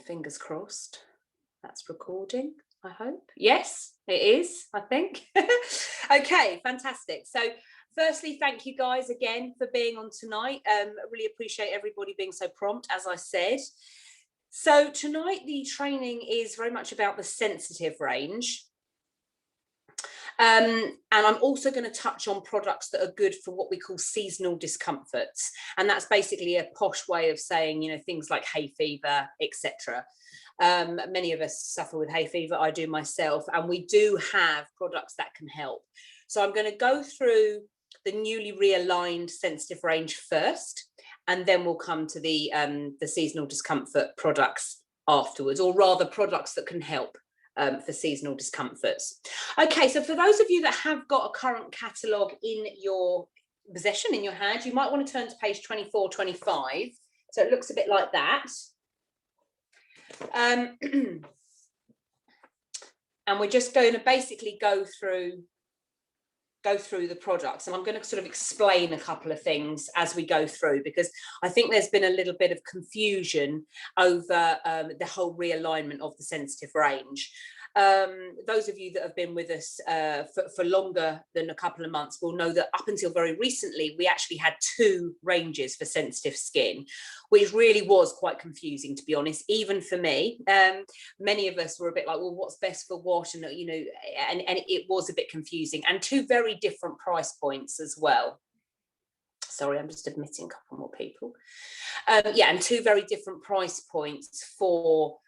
Fingers crossed. That's recording, I hope. Yes, it is, I think. Okay, fantastic. So firstly, thank you guys again for being on tonight. I really appreciate everybody being so prompt, as I said. So tonight, the training is very much about the sensitive range. And I'm also going to touch on products that are good for what we call seasonal discomforts. And that's basically a posh way of saying, you know, things like hay fever, etc. Many of us suffer with hay fever. I do myself, and we do have products that can help. So I'm going to go through the newly realigned sensitive range first, and then we'll come to the seasonal discomfort products afterwards, or rather products that can help for seasonal discomforts. Okay, so for those of you that have got a current catalogue in your possession, in your hand, you might want to turn to page 24, 25. So it looks a bit like that. And we're just going to basically go through the products, and I'm going to sort of explain a couple of things as we go through, because I think there's been a little bit of confusion over the whole realignment of the sensitive range. Those of you that have been with us for longer than a couple of months will know that up until very recently, we actually had two ranges for sensitive skin, which really was quite confusing, to be honest, even for me. Many of us were a bit like, well, what's best for what? And, you know, and it was a bit confusing, and two very different price points as well. Sorry, I'm just admitting a couple more people. Yeah, and two very different price points for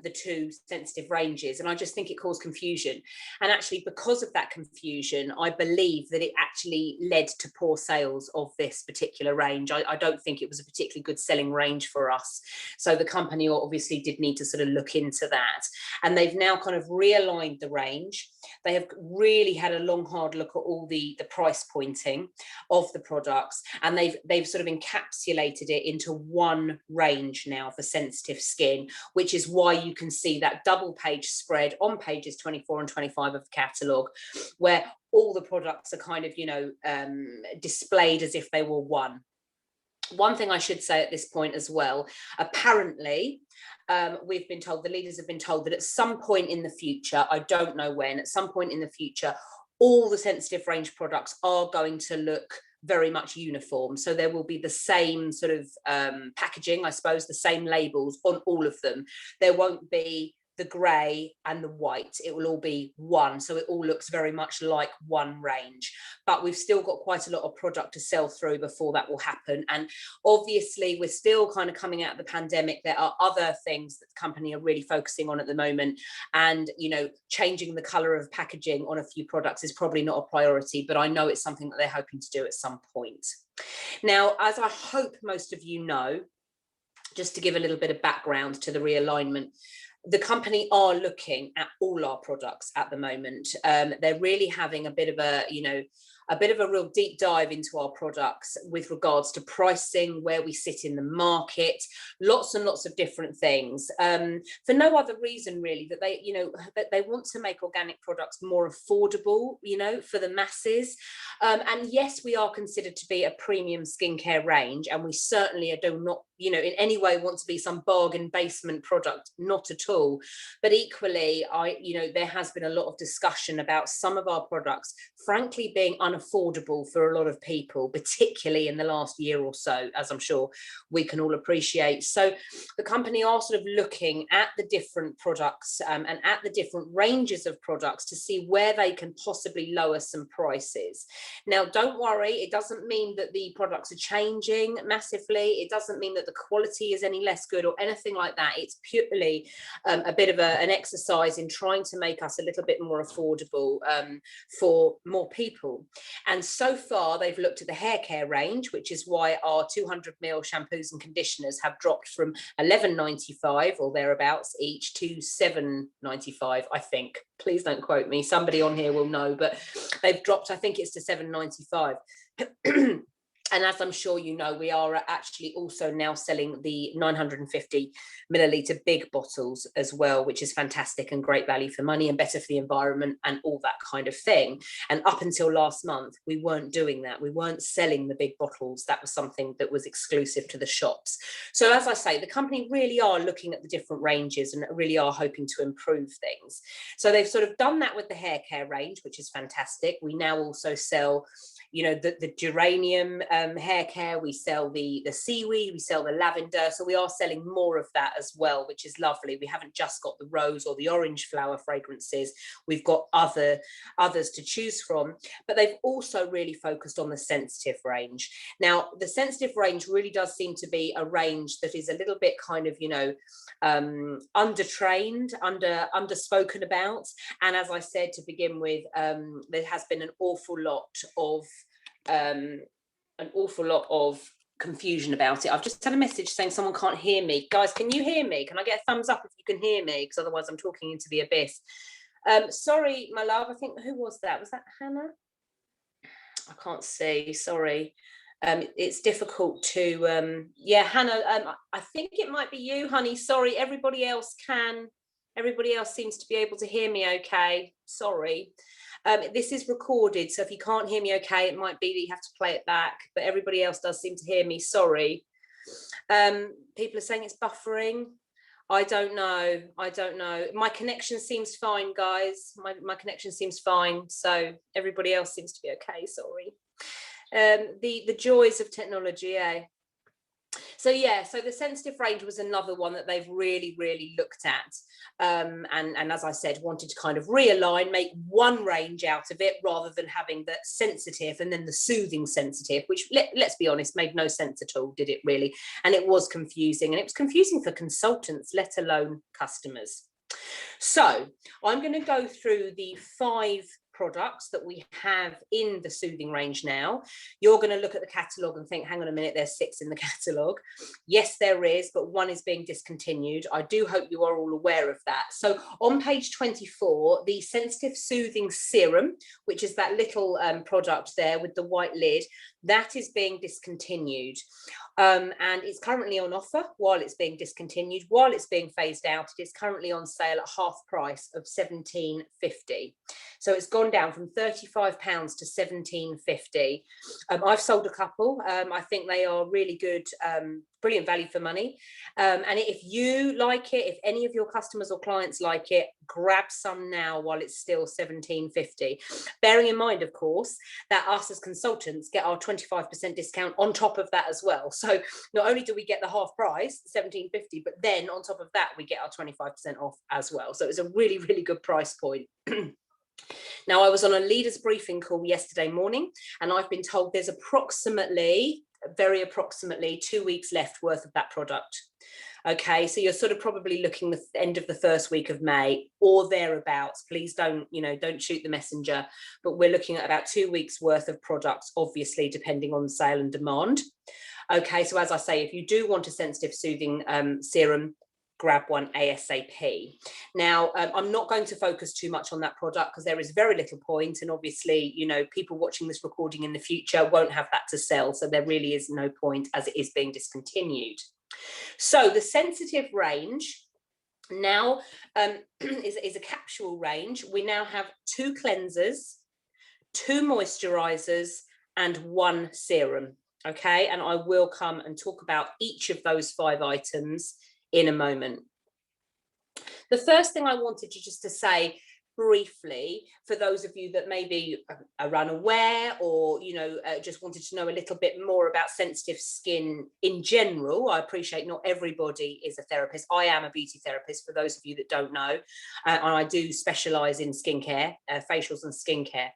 the two sensitive ranges, and I just think it caused confusion. And actually, because of that confusion, I believe that it actually led to poor sales of this particular range. I don't think it was a particularly good selling range for us. So the company obviously did need to sort of look into that, and they've now kind of realigned the range. They have really had a long, hard look at all the price pointing of the products, and they've sort of encapsulated it into one range now for sensitive skin, which is why you can see that double page spread on pages 24 and 25 of the catalogue, where all the products are kind of, you know, displayed as if they were one. One thing I should say at this point as well, apparently, we've been told, the leaders have been told that at some point in the future, I don't know when, at some point in the future, all the sensitive range products are going to look very much uniform. So there will be the same sort of packaging, I suppose, the same labels on all of them. There won't be the grey and the white. It will all be one. So it all looks very much like one range. But we've still got quite a lot of product to sell through before that will happen. And obviously, we're still kind of coming out of the pandemic. There are other things that the company are really focusing on at the moment. And, you know, changing the colour of packaging on a few products is probably not a priority, but I know it's something that they're hoping to do at some point. Now, as I hope most of you know, just to give a little bit of background to the realignment, the company are looking at all our products at the moment. They're really having a bit of a, you know, a bit of a real deep dive into our products with regards to pricing, where we sit in the market, lots and lots of different things, for no other reason really that they, you know, that they want to make organic products more affordable, you know, for the masses. And yes, we are considered to be a premium skincare range, and we certainly do not, you know, in any way want to be some bargain basement product, not at all. But equally, you know, there has been a lot of discussion about some of our products, frankly, being unaffordable for a lot of people, particularly in the last year or so, as I'm sure we can all appreciate. So the company are sort of looking at the different products and at the different ranges of products to see where they can possibly lower some prices. Now, don't worry, it doesn't mean that the products are changing massively. It doesn't mean that the quality is any less good or anything like that. It's purely a bit of an exercise in trying to make us a little bit more affordable for more people. And so far, they've looked at the hair care range, which is why our 200ml shampoos and conditioners have dropped from £11.95 or thereabouts each to £7.95, I think. Please don't quote me. Somebody on here will know, but they've dropped, I think it's to £7.95. And as I'm sure you know, we are actually also now selling the 950 milliliter big bottles as well, which is fantastic and great value for money and better for the environment and all that kind of thing. And up until last month, we weren't doing that. We weren't selling the big bottles. That was something that was exclusive to the shops. So as I say, the company really are looking at the different ranges and really are hoping to improve things. So they've sort of done that with the hair care range, which is fantastic. We now also sell, you know, the geranium hair care, we sell the seaweed, we sell the lavender. So we are selling more of that as well, which is lovely. We haven't just got the rose or the orange flower fragrances. We've got others to choose from, but they've also really focused on the sensitive range. Now, the sensitive range really does seem to be a range that is a little bit kind of, you know, undertrained, underspoken about. And as I said to begin with, there has been an awful lot of confusion about it. I've just had a message saying someone can't hear me. Guys, can you hear me? Can I get a thumbs up if you can hear me? Because otherwise I'm talking into the abyss. Sorry, my love. I think, who was that? Was that Hannah? I can't see. Sorry. It's difficult to, yeah, Hannah, I think it might be you, honey. Sorry, everybody else seems to be able to hear me okay. Sorry. This is recorded, so if you can't hear me okay, it might be that you have to play it back, but everybody else does seem to hear me. Sorry. People are saying it's buffering. I don't know. My connection seems fine, guys. My connection seems fine, so everybody else seems to be okay. Sorry. The joys of technology, eh? So yeah, so the sensitive range was another one that they've really looked at, and as I said, wanted to kind of realign, make one range out of it rather than having the sensitive and then the soothing sensitive, which let's be honest, made no sense at all, did it really? And it was confusing, and it was confusing for consultants, let alone customers. So I'm going to go through the 5 products that we have in the soothing range now. You're going to look at the catalogue and think, hang on a minute, there's 6 in the catalogue. Yes, there is, but 1 is being discontinued. I do hope you are all aware of that. So on page 24, the Sensitive Soothing Serum, which is that little product there with the white lid, that is being discontinued. And it's currently on offer while it's being discontinued. While it's being phased out, it is currently on sale at half price of £17.50. So it's gone down from £35 to £17.50. I've sold a couple. I think they are really good, brilliant value for money. And if you like it, if any of your customers or clients like it, grab some now while it's still £17.50. Bearing in mind, of course, that us as consultants get our 25% discount on top of that as well. So not only do we get the half price, £17.50, but then on top of that, we get our 25% off as well. So it's a really good price point. Now, I was on a leaders briefing call yesterday morning, and I've been told there's very approximately 2 weeks left worth of that product. Okay, so you're sort of probably looking the end of the first week of May or thereabouts. Please don't shoot the messenger, but we're looking at about 2 weeks worth of products, obviously depending on sale and demand. Okay, so as I say, if you do want a sensitive soothing serum, grab one ASAP. Now, I'm not going to focus too much on that product because there is very little point, and obviously, people watching this recording in the future won't have that to sell, so there really is no point as it is being discontinued. So the sensitive range now is a capsule range. We now have 2 cleansers, 2 moisturizers, and 1 serum. Okay, and I will come and talk about each of those 5 items in a moment. The first thing I wanted to say briefly, for those of you that maybe are unaware or just wanted to know a little bit more about sensitive skin in general. I appreciate not everybody is a therapist. I am a beauty therapist, for those of you that don't know, and I do specialize in skincare, facials and skincare.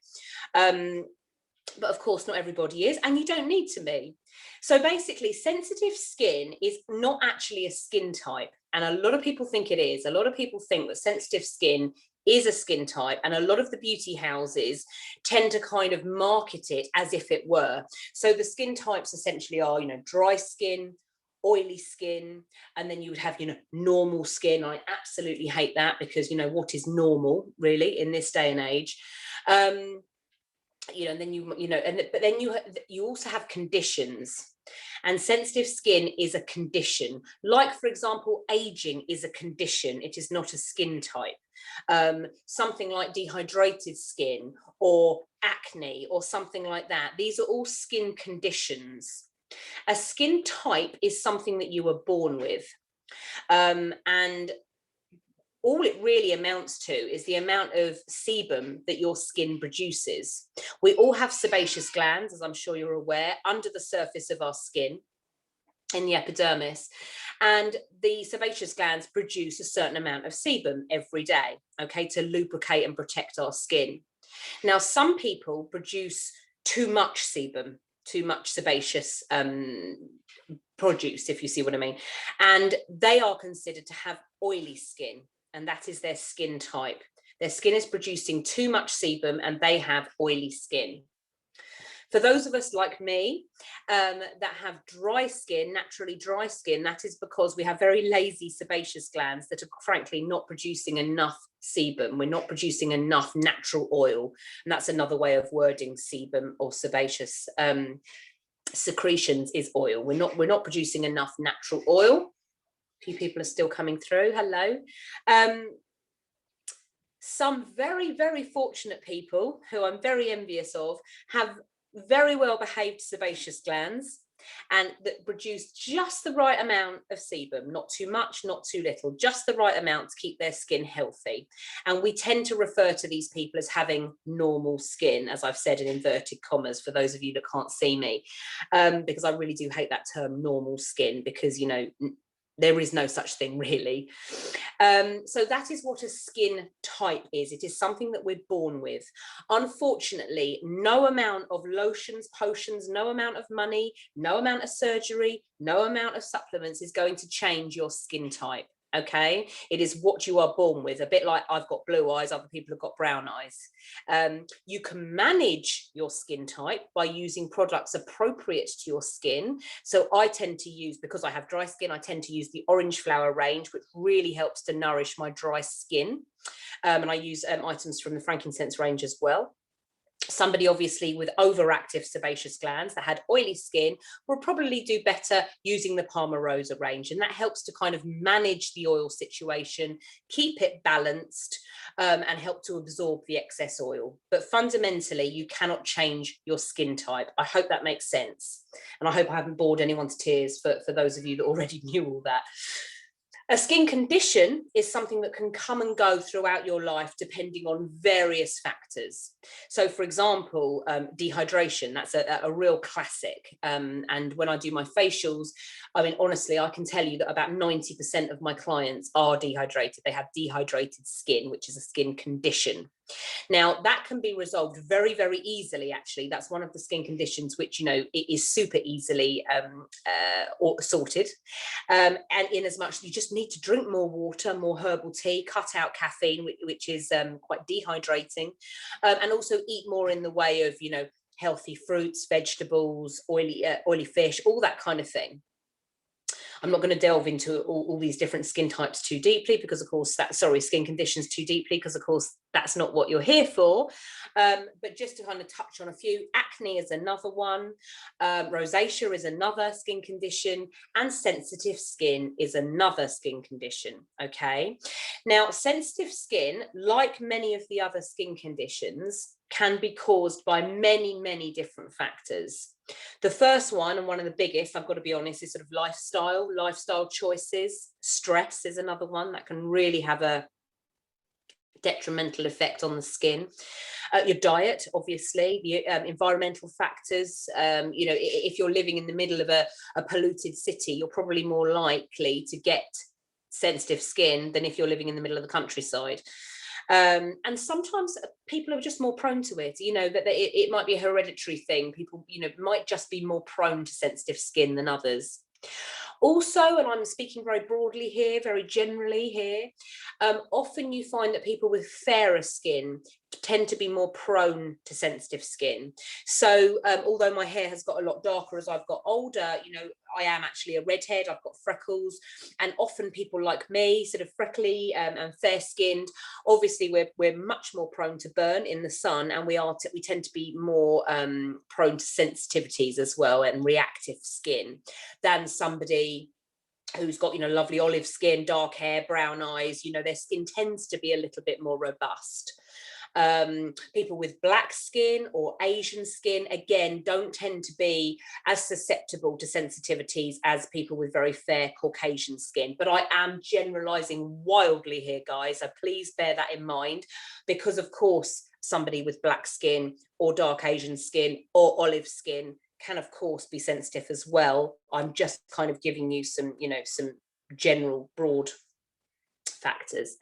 But of course, not everybody is, and you don't need to be. So basically, sensitive skin is not actually a skin type, and a lot of people think it is. A lot of people think that sensitive skin is a skin type, and a lot of the beauty houses tend to kind of market it as if it were. So the skin types essentially are, dry skin, oily skin, and then you would have, normal skin. I absolutely hate that because, what is normal really in this day and age? and then but then you also have conditions. And sensitive skin is a condition. Like, for example, aging is a condition. It is not a skin type. Something like dehydrated skin or acne or something like that. These are all skin conditions. A skin type is something that you were born with. And all it really amounts to is the amount of sebum that your skin produces. We all have sebaceous glands, as I'm sure you're aware, under the surface of our skin in the epidermis, and the sebaceous glands produce a certain amount of sebum every day, okay, to lubricate and protect our skin. Now, some people produce too much sebum, too much sebaceous produce, if you see what I mean, and they are considered to have oily skin, and that is their skin type. Their skin is producing too much sebum and they have oily skin. For those of us like me that have dry skin, naturally dry skin, that is because we have very lazy sebaceous glands that are frankly not producing enough sebum. We're not producing enough natural oil. And that's another way of wording sebum or sebaceous secretions is oil. We're not producing enough natural oil. A few people are still coming through. Hello. Some very, very fortunate people who I'm very envious of have very well behaved sebaceous glands and that produce just the right amount of sebum, not too much, not too little, just the right amount to keep their skin healthy. And we tend to refer to these people as having normal skin, as I've said in inverted commas, for those of you that can't see me, because I really do hate that term normal skin, because, there is no such thing really. So that is what a skin type is. It is something that we're born with. Unfortunately, no amount of lotions, potions, no amount of money, no amount of surgery, no amount of supplements is going to change your skin type. Okay, it is what you are born with. A bit like I've got blue eyes, other people have got brown eyes. You can manage your skin type by using products appropriate to your skin. So I tend to use, because I have dry skin, I tend to use the orange flower range, which really helps to nourish my dry skin. And I use items from the frankincense range as well. Somebody obviously with overactive sebaceous glands that had oily skin will probably do better using the Palmarosa range, and that helps to kind of manage the oil situation, keep it balanced, and help to absorb the excess oil. But fundamentally, you cannot change your skin type. I hope that makes sense, and I hope I haven't bored anyone to tears for those of you that already knew all that. A skin condition is something that can come and go throughout your life depending on various factors. So, for example, dehydration, that's a real classic. And when I do my facials, I mean, honestly, I can tell you that about 90% of my clients are dehydrated. They have dehydrated skin, which is a skin condition. Now, that can be resolved very, very easily, actually. That's one of the skin conditions which, it is super easily sorted. And in as much, you just need to drink more water, more herbal tea, cut out caffeine, which is quite dehydrating, and also eat more in the way of, healthy fruits, vegetables, oily fish, all that kind of thing. I'm not going to delve into all these different skin types too deeply because, of course, skin conditions too deeply because, of course, that's not what you're here for. But just to kind of touch on a few, acne is another one, rosacea is another skin condition, and sensitive skin is another skin condition. Okay. Now, sensitive skin, like many of the other skin conditions, can be caused by many, many different factors. The first one, and one of the biggest, I've got to be honest, is sort of lifestyle choices. Stress is another one that can really have a detrimental effect on the skin. Your diet, obviously, the environmental factors. If you're living in the middle of a polluted city, you're probably more likely to get sensitive skin than if you're living in the middle of the countryside. And sometimes people are just more prone to it, that it might be a hereditary thing. People, might just be more prone to sensitive skin than others. Also, and I'm speaking very broadly here, very generally here, often you find that people with fairer skin tend to be more prone to sensitive skin. So although my hair has got a lot darker as I've got older, you know, I am actually a redhead, I've got freckles, and often people like me, sort of freckly and fair skinned, obviously we're much more prone to burn in the sun, and we tend to be more prone to sensitivities as well, and reactive skin, than somebody who's got, you know, lovely olive skin, dark hair, brown eyes. You know, their skin tends to be a little bit more robust. People with black skin or Asian skin, again, don't tend to be as susceptible to sensitivities as people with very fair Caucasian skin. But I am generalizing wildly here, guys, so please bear that in mind, because of course somebody with black skin or dark Asian skin or olive skin can of course be sensitive as well. I'm just kind of giving you some, you know, some general broad factors.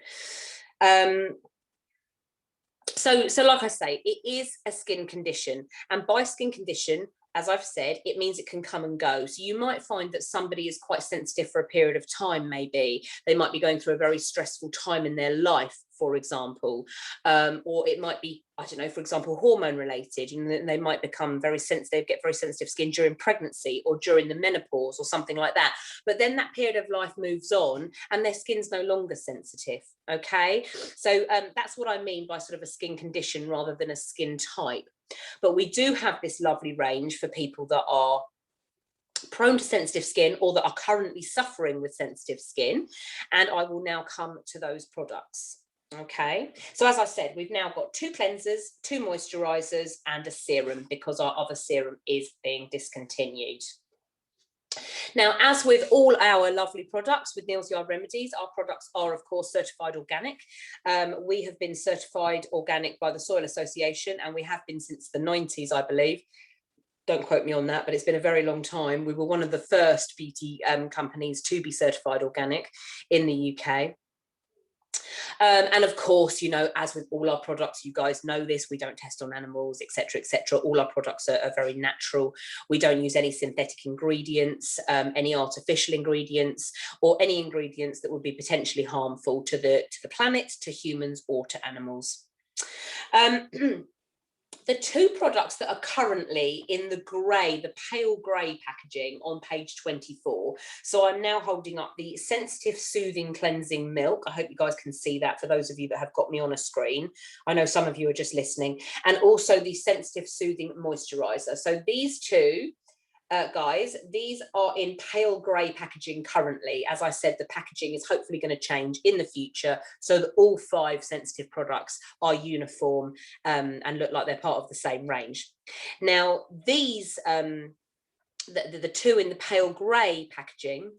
So like I say, it is a skin condition, and by skin condition, as I've said, it means it can come and go. So you might find that somebody is quite sensitive for a period of time. Maybe they might be going through a very stressful time in their life, for example, or it might be, I don't know, for example, hormone related. You know, they might become very sensitive, get very sensitive skin during pregnancy or during the menopause or something like that. But then that period of life moves on and their skin's no longer sensitive. Okay, so that's what I mean by sort of a skin condition rather than a skin type. But we do have this lovely range for people that are prone to sensitive skin or that are currently suffering with sensitive skin, and I will now come to those products. Okay, so as I said, we've now got 2 cleansers, 2 moisturizers, and a serum, because our other serum is being discontinued. Now, as with all our lovely products with Neal's Yard Remedies, our products are, of course, certified organic. We have been certified organic by the Soil Association, and we have been since the 90s, I believe. Don't quote me on that, but it's been a very long time. We were one of the first beauty companies to be certified organic in the UK. And of course, you know, as with all our products, you guys know this, we don't test on animals, etc., etc. All our products are very natural. We don't use any synthetic ingredients, any artificial ingredients, or any ingredients that would be potentially harmful to the planet, to humans, or to animals. The 2 products that are currently in the grey, the pale grey packaging on page 24. So I'm now holding up the Sensitive Soothing Cleansing Milk. I hope you guys can see that for those of you that have got me on a screen. I know some of you are just listening. And also the Sensitive Soothing Moisturiser. So these 2, guys, these are in pale grey packaging currently. As I said, the packaging is hopefully going to change in the future so that all 5 sensitive products are uniform and look like they're part of the same range. Now, these, the 2 in the pale grey packaging,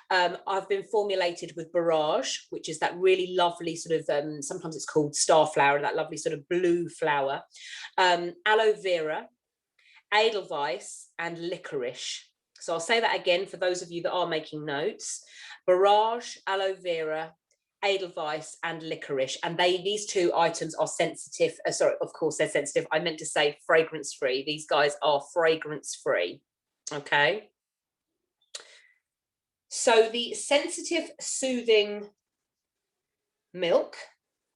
I've been formulated with Barrage, which is that really lovely sort of, sometimes it's called starflower, that lovely sort of blue flower, aloe vera, Edelweiss, and licorice. So I'll say that again for those of you that are making notes: Barrage, aloe vera, Edelweiss, and licorice. And these 2 items are sensitive. Sorry, of course they're sensitive. I meant to say fragrance free. These guys are fragrance free. Okay. So the Sensitive Soothing Milk,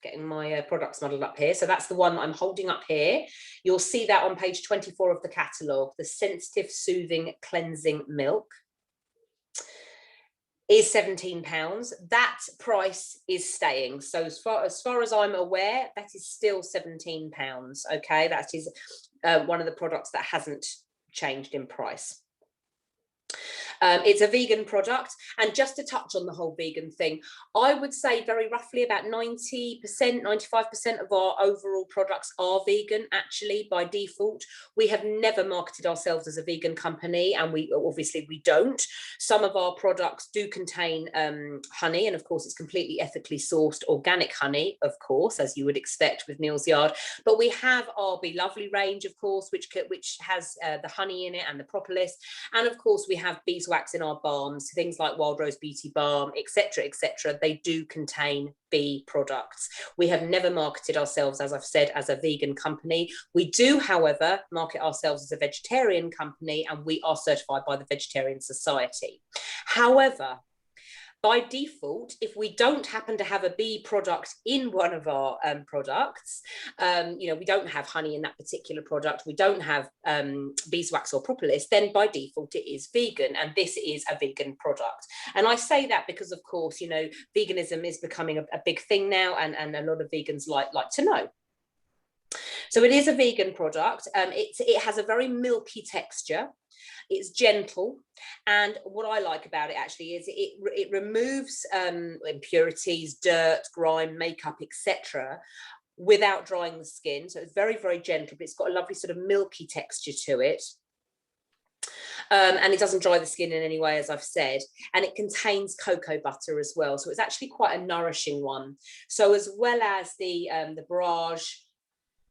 getting my products muddled up here. So that's the one that I'm holding up here. You'll see that on page 24 of the catalogue. The Sensitive Soothing Cleansing Milk is £17. That price is staying. So as far as I'm aware, that is still £17. Okay, that is one of the products that hasn't changed in price. It's a vegan product, and just to touch on the whole vegan thing, I would say very roughly about 90%, 95% of our overall products are vegan, actually, by default. We have never marketed ourselves as a vegan company, and we don't. Some of our products do contain honey, and of course it's completely ethically sourced organic honey, of course, as you would expect with Neal's Yard. But we have our Be Lovely range, of course, which has the honey in it and the propolis, and of course we have beeswax in our balms, things like Wild Rose Beauty Balm, etc., etc. They do contain bee products. We have never marketed ourselves, as I've said, as a vegan company. We do, however, market ourselves as a vegetarian company, and we are certified by the Vegetarian Society. However, By default, if we don't happen to have a bee product in one of our products, you know, we don't have honey in that particular product, we don't have beeswax or propolis, then by default it is vegan, and this is a vegan product. And I say that because, of course, you know, veganism is becoming a big thing now, and a lot of vegans like to know. So it is a vegan product. It has a very milky texture. It's gentle, and what I like about it actually is it removes impurities, dirt, grime, makeup, etc., without drying the skin. So it's very, very gentle, but it's got a lovely sort of milky texture to it. And it doesn't dry the skin in any way, as I've said, and it contains cocoa butter as well, so it's actually quite a nourishing one. So as well as the borage,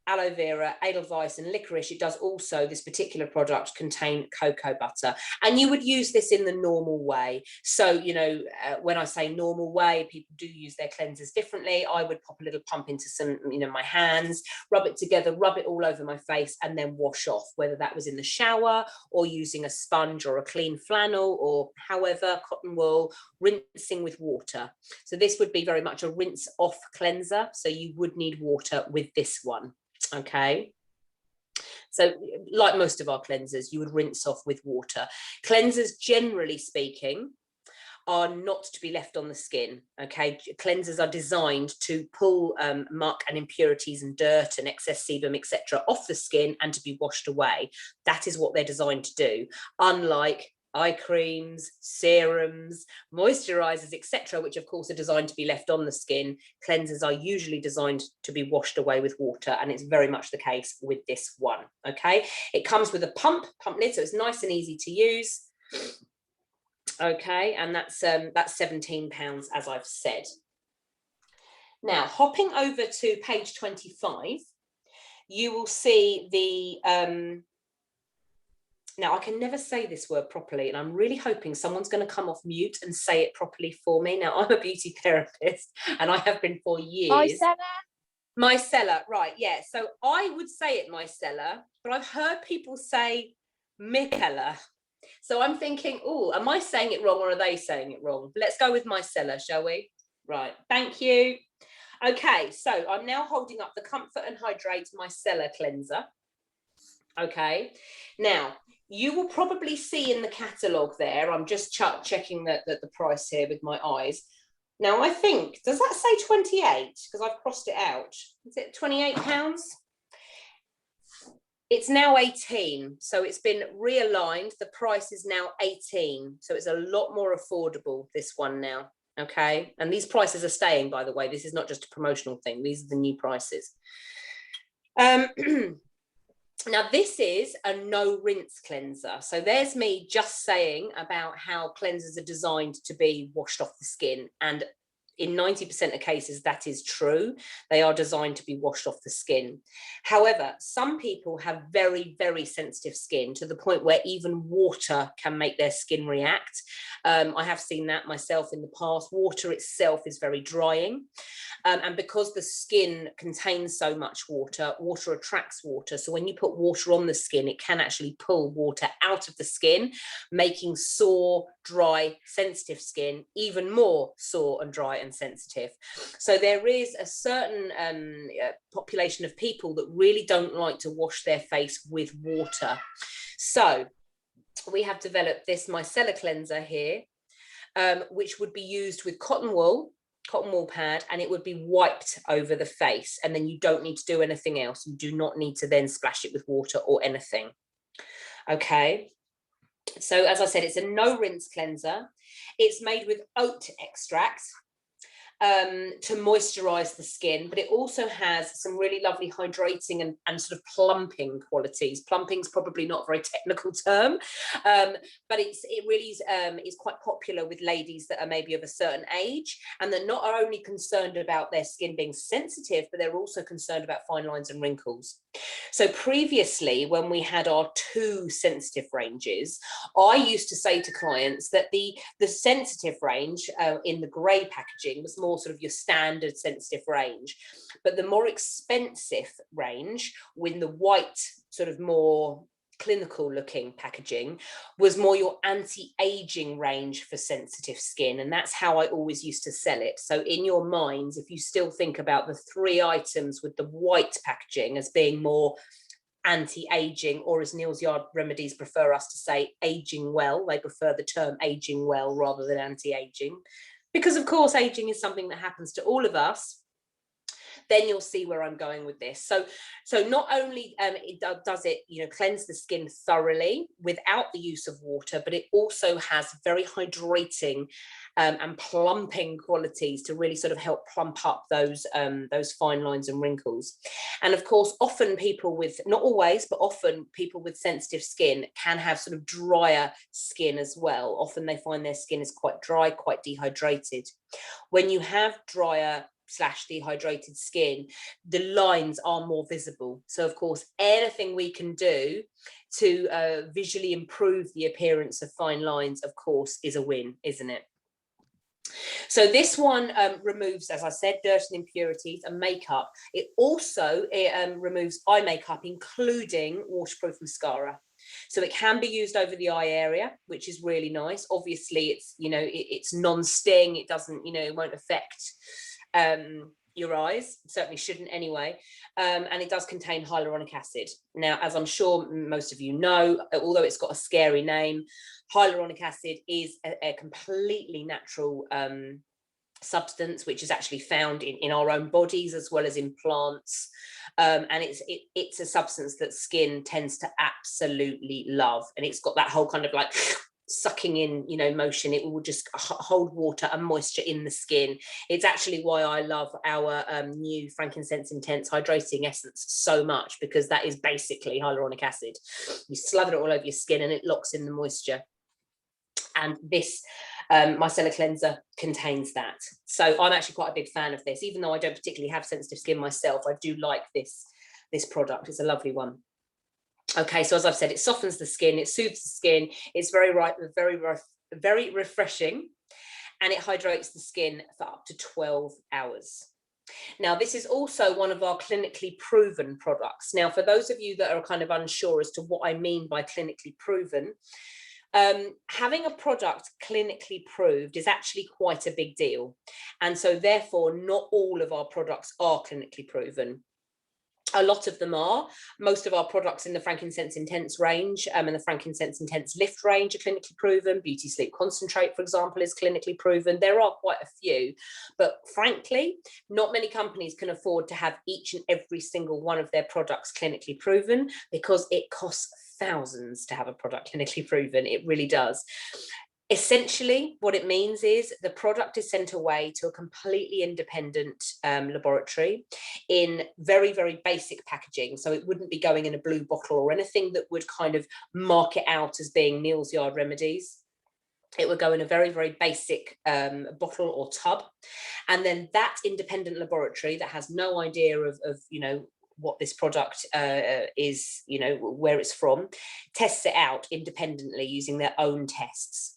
aloe vera, edelweiss and licorice, it does also, this particular product, contain cocoa butter. And you would use this in the normal way. So, you know, when I say normal way, people do use their cleansers differently. I would pop a little pump into some, you know, my hands, rub it together, rub it all over my face, and then wash off, whether that was in the shower or using a sponge or a clean flannel or however, cotton wool, rinsing with water. So this would be very much a rinse off cleanser. So you would need water with this one. Okay, so like most of our cleansers, you would rinse off with water. Cleansers, generally speaking, are not to be left on the skin. Okay, cleansers are designed to pull muck and impurities and dirt and excess sebum, etc., off the skin and to be washed away. That is what they're designed to do, unlike eye creams, serums, moisturizers, etc., which of course are designed to be left on the skin. Cleansers are usually designed to be washed away with water, and it's very much the case with this one. Okay, it comes with a pump lid, so it's nice and easy to use. Okay, and that's £17, as I've said. Now, hopping over to page 25, you will see the now, I can never say this word properly, and I'm really hoping someone's going to come off mute and say it properly for me. Now, I'm a beauty therapist, and I have been for years. Micellar, right, yeah. So I would say it micellar, but I've heard people say micellar. So I'm thinking, oh, am I saying it wrong or are they saying it wrong? Let's go with micellar, shall we? Right, thank you. Okay, so I'm now holding up the Comfort and Hydrate Micellar Cleanser. Okay, now, you will probably see in the catalogue there, I'm just checking the price here with my eyes. Now, I think, does that say 28? Because I've crossed it out. Is it £28? It's now 18, so it's been realigned. The price is now 18, so it's a lot more affordable, this one now. Okay, and these prices are staying, by the way. This is not just a promotional thing. These are the new prices. Now, this is a no rinse cleanser. So there's me just saying about how cleansers are designed to be washed off the skin. And in 90% of cases, that is true. They are designed to be washed off the skin. However, some people have very, very sensitive skin to the point where even water can make their skin react. I have seen that myself in the past. Water itself is very drying. And because the skin contains so much water, water attracts water. So when you put water on the skin, it can actually pull water out of the skin, making sore, dry, sensitive skin even more sore and dry and sensitive. So there is a certain population of people that really don't like to wash their face with water. So we have developed this micellar cleanser here, which would be used with cotton wool pad, and it would be wiped over the face, and then you don't need to do anything else. You do not need to then splash it with water or anything. Okay, so as I said, it's a no rinse cleanser. It's made with oat extract to moisturize the skin, but it also has some really lovely hydrating and sort of plumping qualities. Plumping is probably not a very technical term, but it really is quite popular with ladies that are maybe of a certain age, and they're not only concerned about their skin being sensitive, but they're also concerned about fine lines and wrinkles. So previously, when we had our two sensitive ranges, I used to say to clients that the sensitive range in the grey packaging was more sort of your standard sensitive range, but the more expensive range with the white sort of more clinical looking packaging was more your anti-aging range for sensitive skin, and that's how I always used to sell it. So in your minds, if you still think about the 3 items with the white packaging as being more anti-aging, or as Neal's Yard Remedies prefer us to say, aging well, they prefer the term aging well rather than anti-aging, because of course aging is something that happens to all of us, then you'll see where I'm going with this. So not only does it, cleanse the skin thoroughly without the use of water, but it also has very hydrating and plumping qualities to really sort of help plump up those fine lines and wrinkles. And of course, often people with, not always, but often people with sensitive skin can have sort of drier skin as well. Often they find their skin is quite dry, quite dehydrated. When you have drier / dehydrated skin, the lines are more visible. So of course, anything we can do to visually improve the appearance of fine lines, of course, is a win, isn't it? So this one removes, as I said, dirt and impurities and makeup. It also removes eye makeup, including waterproof mascara. So it can be used over the eye area, which is really nice. Obviously, it's, it's non-sting. It doesn't, it won't affect your eyes. It certainly shouldn't anyway. And it does contain hyaluronic acid. Now, as I'm sure most of you know, although it's got a scary name, hyaluronic acid is a completely natural substance, which is actually found in our own bodies as well as in plants. And it's a substance that skin tends to absolutely love. And it's got that whole kind of like sucking in, motion. It will just hold water and moisture in the skin. It's actually why I love our new Frankincense Intense Hydrating Essence so much, because that is basically hyaluronic acid. You slather it all over your skin and it locks in the moisture. And this micellar cleanser contains that. So I'm actually quite a big fan of this, even though I don't particularly have sensitive skin myself. I do like this product. It's a lovely one. Okay, so as I've said, it softens the skin, it soothes the skin, it's very refreshing, and it hydrates the skin for up to 12 hours. Now, this is also one of our clinically proven products. Now, for those of you that are kind of unsure as to what I mean by clinically proven, having a product clinically proved is actually quite a big deal. And so therefore, not all of our products are clinically proven. A lot of them are. Most of our products in the Frankincense Intense range and the Frankincense Intense Lift range are clinically proven. Beauty Sleep Concentrate, for example, is clinically proven. There are quite a few, but frankly, not many companies can afford to have each and every single one of their products clinically proven, because it costs thousands to have a product clinically proven. It really does. Essentially, what it means is the product is sent away to a completely independent laboratory in very, very basic packaging. So it wouldn't be going in a blue bottle or anything that would kind of mark it out as being Neal's Yard Remedies. It would go in a very, very basic bottle or tub. And then that independent laboratory that has no idea of what this product is, where it's from, tests it out independently using their own tests.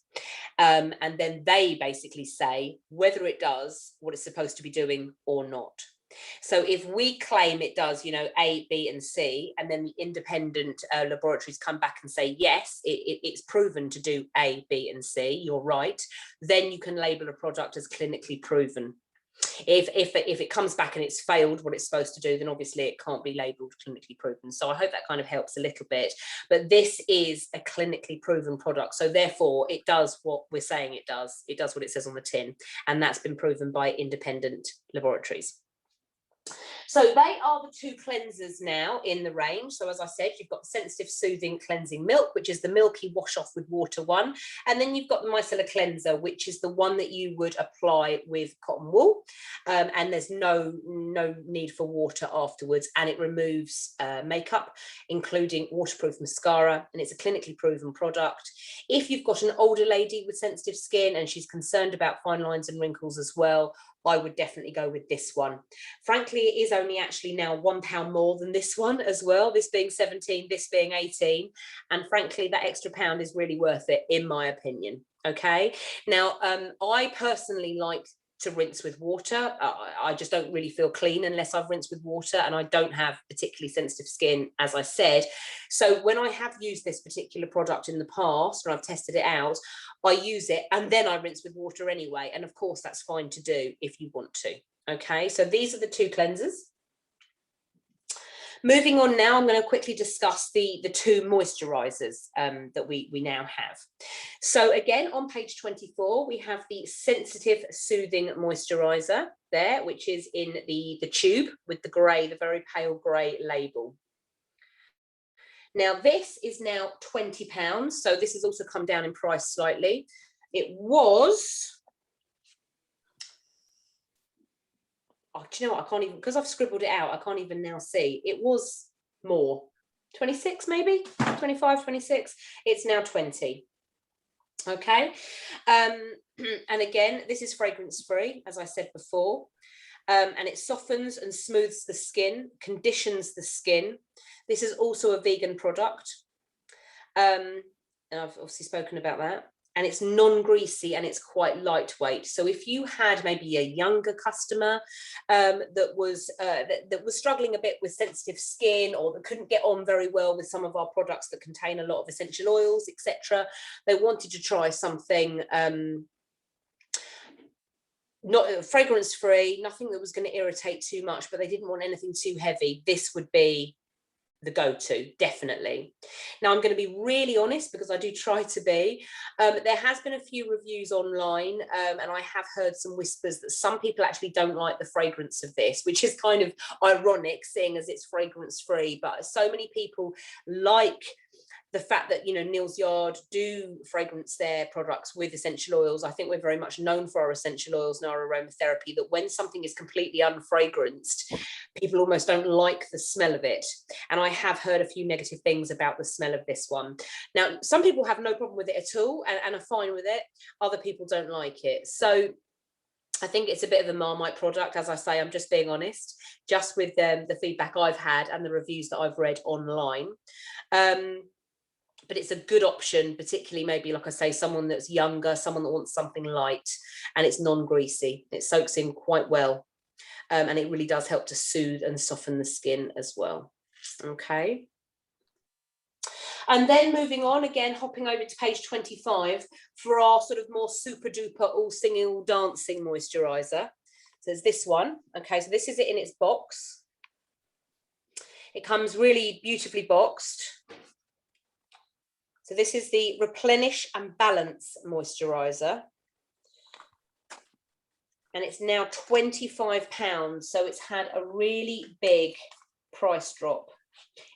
And then they basically say whether it does what it's supposed to be doing or not. So if we claim it does, A, B, and C, and then the independent laboratories come back and say, yes, it's proven to do A, B, and C, you're right, then you can label a product as clinically proven. If it comes back and it's failed what it's supposed to do, then obviously it can't be labelled clinically proven. So I hope that kind of helps a little bit. But this is a clinically proven product. So therefore, it does what we're saying it does. It does what it says on the tin. And that's been proven by independent laboratories. So they are the 2 cleansers now in the range. So as I said, you've got the Sensitive Soothing Cleansing Milk, which is the milky wash off with water one. And then you've got the Micellar Cleanser, which is the one that you would apply with cotton wool. And there's no need for water afterwards. And it removes makeup, including waterproof mascara. And it's a clinically proven product. If you've got an older lady with sensitive skin and she's concerned about fine lines and wrinkles as well, I would definitely go with this one. Frankly, it is only actually now £1 more than this one as well, this being 17, this being 18. And frankly, that extra pound is really worth it, in my opinion. Okay. Now, I personally like to rinse with water. I just don't really feel clean unless I've rinsed with water, and I don't have particularly sensitive skin, as I said. So when I have used this particular product in the past, and I've tested it out, I use it and then I rinse with water anyway. And of course, that's fine to do if you want to. Okay, so these are the two cleansers. Moving on now, I'm going to quickly discuss the two moisturizers that we now have. So again, on page 24, we have the Sensitive Soothing Moisturizer there, which is in the tube with the grey, the very pale grey label. Now, this is now £20. So this has also come down in price slightly. It was... Oh, do you know what? I can't even, because I've scribbled it out, I can't even now see. It was more, 26 maybe, 25, 26. It's now 20. Okay. And again, this is fragrance free, as I said before. And it softens and smooths the skin, conditions the skin. This is also a vegan product. And I've obviously spoken about that. And it's non-greasy and it's quite lightweight. So if you had maybe a younger customer that was struggling a bit with sensitive skin, or that couldn't get on very well with some of our products that contain a lot of essential oils, etc., they wanted to try something not fragrance free, nothing that was going to irritate too much, but they didn't want anything too heavy, this would be the go-to, definitely. Now, I'm going to be really honest, because I do try to be. There has been a few reviews online, and I have heard some whispers that some people actually don't like the fragrance of this, which is kind of ironic, seeing as it's fragrance free. But so many people like the fact that, you know, Neal's Yard do fragrance their products with essential oils. I think we're very much known for our essential oils and our aromatherapy, that when something is completely unfragranced, people almost don't like the smell of it. And I have heard a few negative things about the smell of this one. Now, some people have no problem with it at all and are fine with it. Other people don't like it. So I think it's a bit of a Marmite product. As I say, I'm just being honest, just with the feedback I've had and the reviews that I've read online. But it's a good option, particularly maybe, like I say, someone that's younger, someone that wants something light, and it's non-greasy. It soaks in quite well, and it really does help to soothe and soften the skin as well. Okay. And then moving on, again, hopping over to page 25 for our sort of more super duper all singing, all dancing moisturizer. So there's this one. Okay, so this is it in its box. It comes really beautifully boxed. So this is the Replenish and Balance Moisturiser. And it's now £25. So it's had a really big price drop.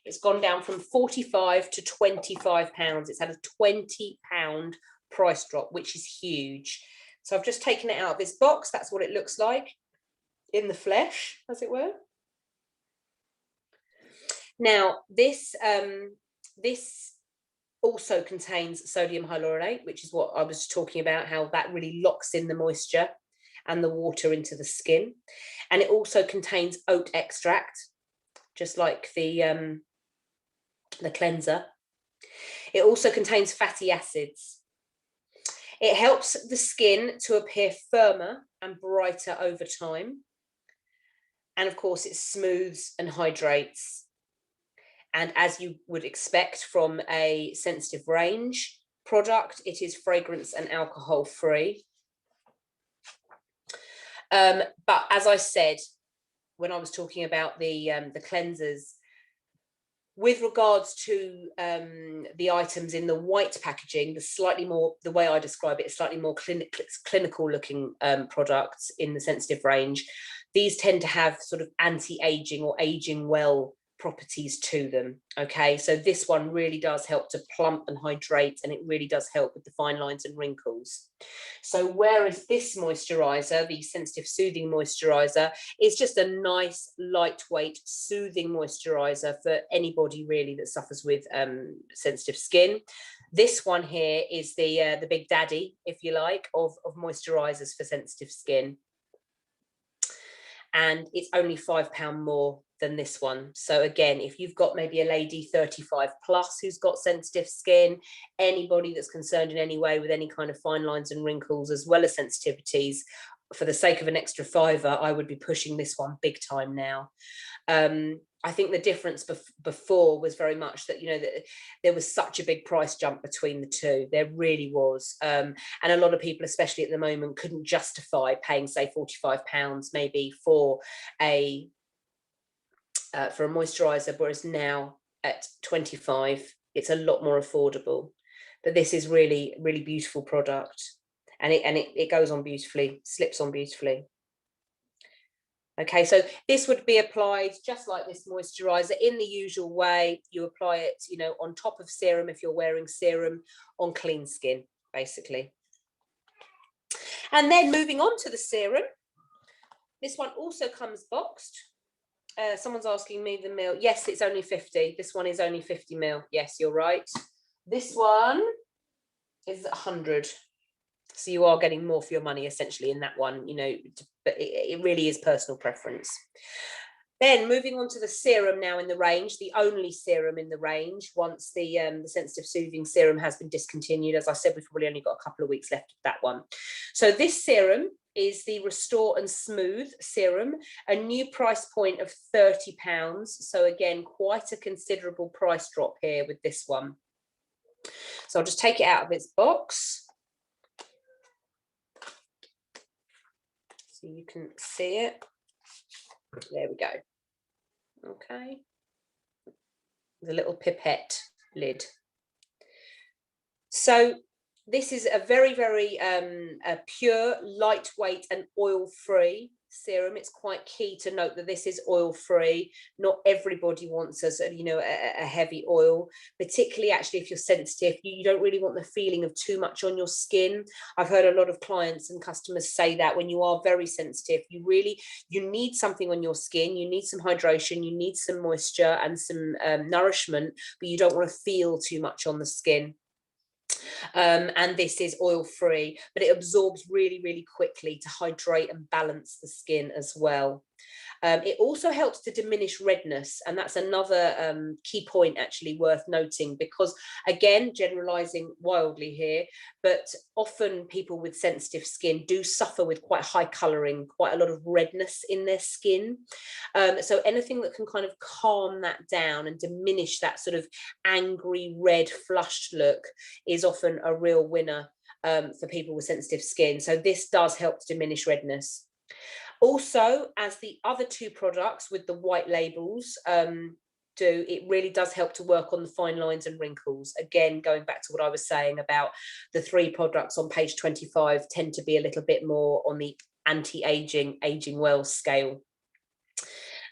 It's gone down from £45 to £25. It's had a £20 price drop, which is huge. So I've just taken it out of this box. That's what it looks like in the flesh, as it were. Now, this also contains sodium hyaluronate, which is what I was talking about, how that really locks in the moisture and the water into the skin. And it also contains oat extract, just like the cleanser. It also contains fatty acids. It helps the skin to appear firmer and brighter over time. And of course, it smooths and hydrates. And as you would expect from a sensitive range product, it is fragrance and alcohol free. But as I said, when I was talking about the cleansers, with regards to the items in the white packaging, the way I describe it, slightly more clinical looking products in the sensitive range, these tend to have sort of anti-aging or aging well properties to them. Okay, so this one really does help to plump and hydrate, and it really does help with the fine lines and wrinkles. So whereas this moisturizer, the Sensitive Soothing Moisturizer, is just a nice lightweight soothing moisturizer for anybody really that suffers with sensitive skin, this one here is the big daddy, if you like, of moisturizers for sensitive skin. And it's only £5 more than this one. So again, if you've got maybe a lady 35 plus who's got sensitive skin, anybody that's concerned in any way with any kind of fine lines and wrinkles as well as sensitivities, for the sake of an extra £5, I would be pushing this one big time now. I think the difference before was very much that, you know, that there was such a big price jump between the two. There really was. And a lot of people, especially at the moment, couldn't justify paying, say, £45 maybe for a moisturizer, whereas now at 25, it's a lot more affordable. But this is really, really beautiful product. And it goes on beautifully, slips on beautifully. Okay, so this would be applied just like this moisturizer in the usual way. You apply it, you know, on top of serum if you're wearing serum, on clean skin, basically. And then moving on to the serum, this one also comes boxed. Someone's asking me the mil. Yes, it's only 50. This one is only 50 mil. Yes, you're right. This one is 100. So you are getting more for your money essentially in that one, you know, but it really is personal preference. Then moving on to the serum now in the range, the only serum in the range once the sensitive soothing serum has been discontinued. As I said, we've probably only got a couple of weeks left of that one. So this serum is the Restore and Smooth serum, a new price point of £30. So again, quite a considerable price drop here with this one. So I'll just take it out of its box, so you can see it. There we go. Okay. The little pipette lid. So this is a very, very pure, lightweight and oil-free serum. It's quite key to note that this is oil-free. Not everybody wants a heavy oil, particularly actually if you're sensitive. You don't really want the feeling of too much on your skin. I've heard a lot of clients and customers say that when you are very sensitive, you need something on your skin. You need some hydration, you need some moisture and some nourishment, but you don't want to feel too much on the skin. And this is oil free, but it absorbs really, really quickly to hydrate and balance the skin as well. It also helps to diminish redness, and that's another key point actually worth noting, because again, generalizing wildly here, but often people with sensitive skin do suffer with quite high coloring, quite a lot of redness in their skin. So anything that can kind of calm that down and diminish that sort of angry red flushed look is often a real winner for people with sensitive skin. So this does help to diminish redness. Also, as the other two products with the white labels do, it really does help to work on the fine lines and wrinkles. Again, going back to what I was saying about the three products on page 25 tend to be a little bit more on the anti-aging, aging well scale.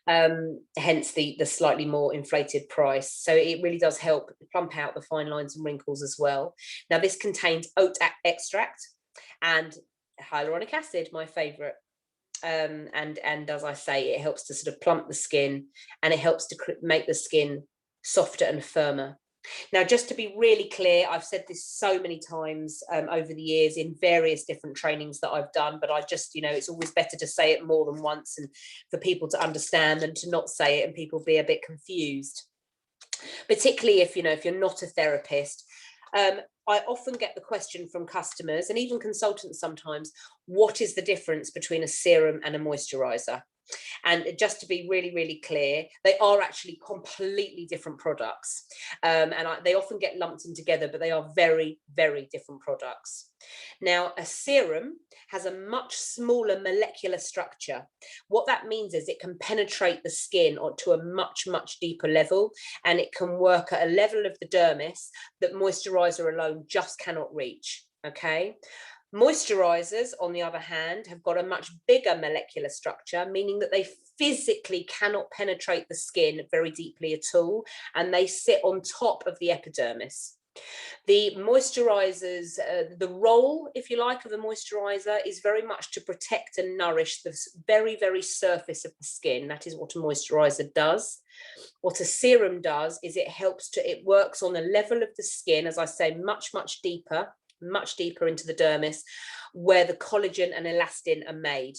Hence the slightly more inflated price. So it really does help plump out the fine lines and wrinkles as well. Now, this contains oat extract and hyaluronic acid, my favorite. And as I say, it helps to sort of plump the skin, and it helps to make the skin softer and firmer. Now, just to be really clear, I've said this so many times over the years in various different trainings that I've done, but I just, it's always better to say it more than once and for people to understand than to not say it and people be a bit confused, particularly if you're not a therapist. I often get the question from customers and even consultants sometimes, what is the difference between a serum and a moisturizer? And just to be really, really clear, they are actually completely different products. They often get lumped in together, but they are very, very different products. Now, a serum has a much smaller molecular structure. What that means is it can penetrate the skin to a much, much deeper level, and it can work at a level of the dermis that moisturizer alone just cannot reach, okay? Moisturizers, on the other hand, have got a much bigger molecular structure, meaning that they physically cannot penetrate the skin very deeply at all, and they sit on top of the epidermis. The moisturizers, the role, if you like, of the moisturizer is very much to protect and nourish the very, very surface of the skin. That is what a moisturizer does. What a serum does is it works on the level of the skin, as I say, much, much deeper into the dermis, where the collagen and elastin are made.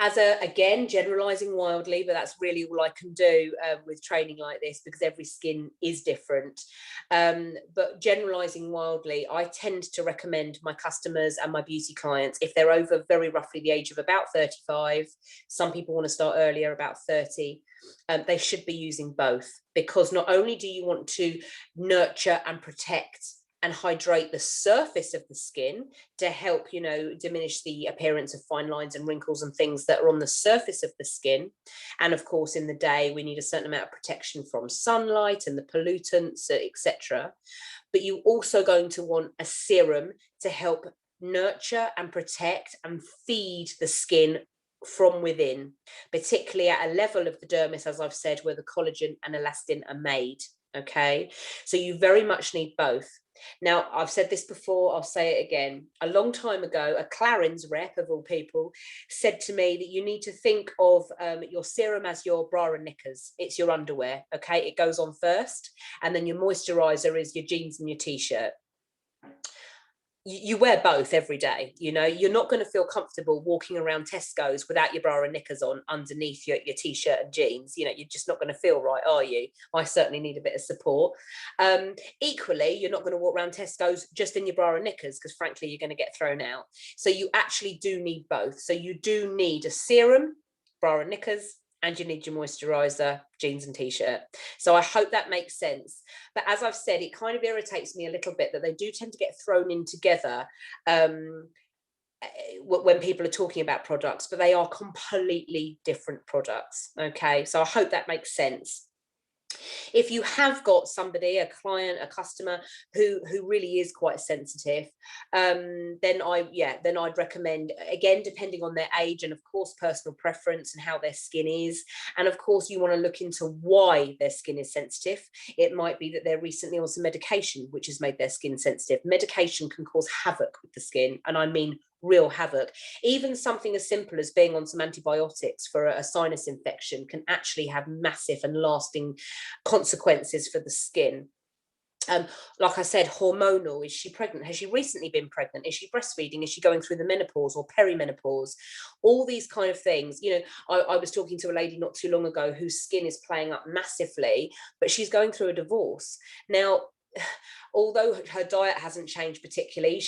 Again, generalizing wildly, but that's really all I can do with training like this, because every skin is different. But generalizing wildly, I tend to recommend my customers and my beauty clients, if they're over very roughly the age of about 35, some people want to start earlier, about 30, they should be using both, because not only do you want to nurture and protect and hydrate the surface of the skin to help, you know, diminish the appearance of fine lines and wrinkles and things that are on the surface of the skin. And of course, in the day, we need a certain amount of protection from sunlight and the pollutants, etc. But you're also going to want a serum to help nurture and protect and feed the skin from within, particularly at a level of the dermis, as I've said, where the collagen and elastin are made. Okay, so you very much need both. Now, I've said this before, I'll say it again. A long time ago, a Clarins rep, of all people, said to me that you need to think of your serum as your bra and knickers. It's your underwear, okay? It goes on first, and then your moisturizer is your jeans and your t-shirt. You wear both every day, you know. You're not going to feel comfortable walking around Tesco's without your bra and knickers on underneath your t-shirt and jeans. You know, you're just not going to feel right, are you? I certainly need a bit of support. Equally, you're not going to walk around Tesco's just in your bra and knickers, because frankly, you're going to get thrown out. So you actually do need both. So you do need a serum, bra and knickers, and you need your moisturizer, jeans and t-shirt. So I hope that makes sense. But as I've said, it kind of irritates me a little bit that they do tend to get thrown in together when people are talking about products, but they are completely different products. Okay, so I hope that makes sense. If you have got somebody, a client, a customer who really is quite sensitive, then I'd recommend, again, depending on their age and of course personal preference and how their skin is, and of course you want to look into why their skin is sensitive. It might be that they're recently on some medication which has made their skin sensitive. Medication can cause havoc with the skin, and I mean real havoc. Even something as simple as being on some antibiotics for a sinus infection can actually have massive and lasting consequences for the skin. Like I said, hormonal. Is she pregnant? Has she recently been pregnant? Is she breastfeeding? Is she going through the menopause or perimenopause? All these kind of things. You know, I was talking to a lady not too long ago whose skin is playing up massively, but she's going through a divorce. Now, although her diet hasn't changed particularly,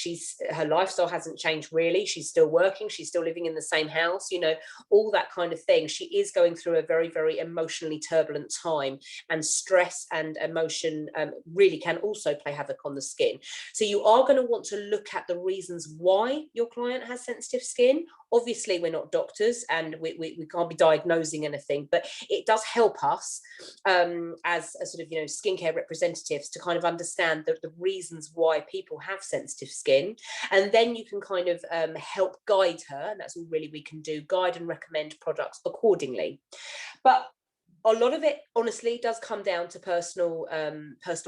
her lifestyle hasn't changed really. She's still working, she's still living in the same house, you know, all that kind of thing. She is going through a very, very emotionally turbulent time, and stress and emotion really can also play havoc on the skin. So you are going to want to look at the reasons why your client has sensitive skin. Obviously, we're not doctors and we can't be diagnosing anything, but it does help us as a sort of, you know, skincare representatives to kind of understand the reasons why people have sensitive skin. And then you can kind of help guide her, and that's all really we can do, guide and recommend products accordingly. But a lot of it honestly does come down to personal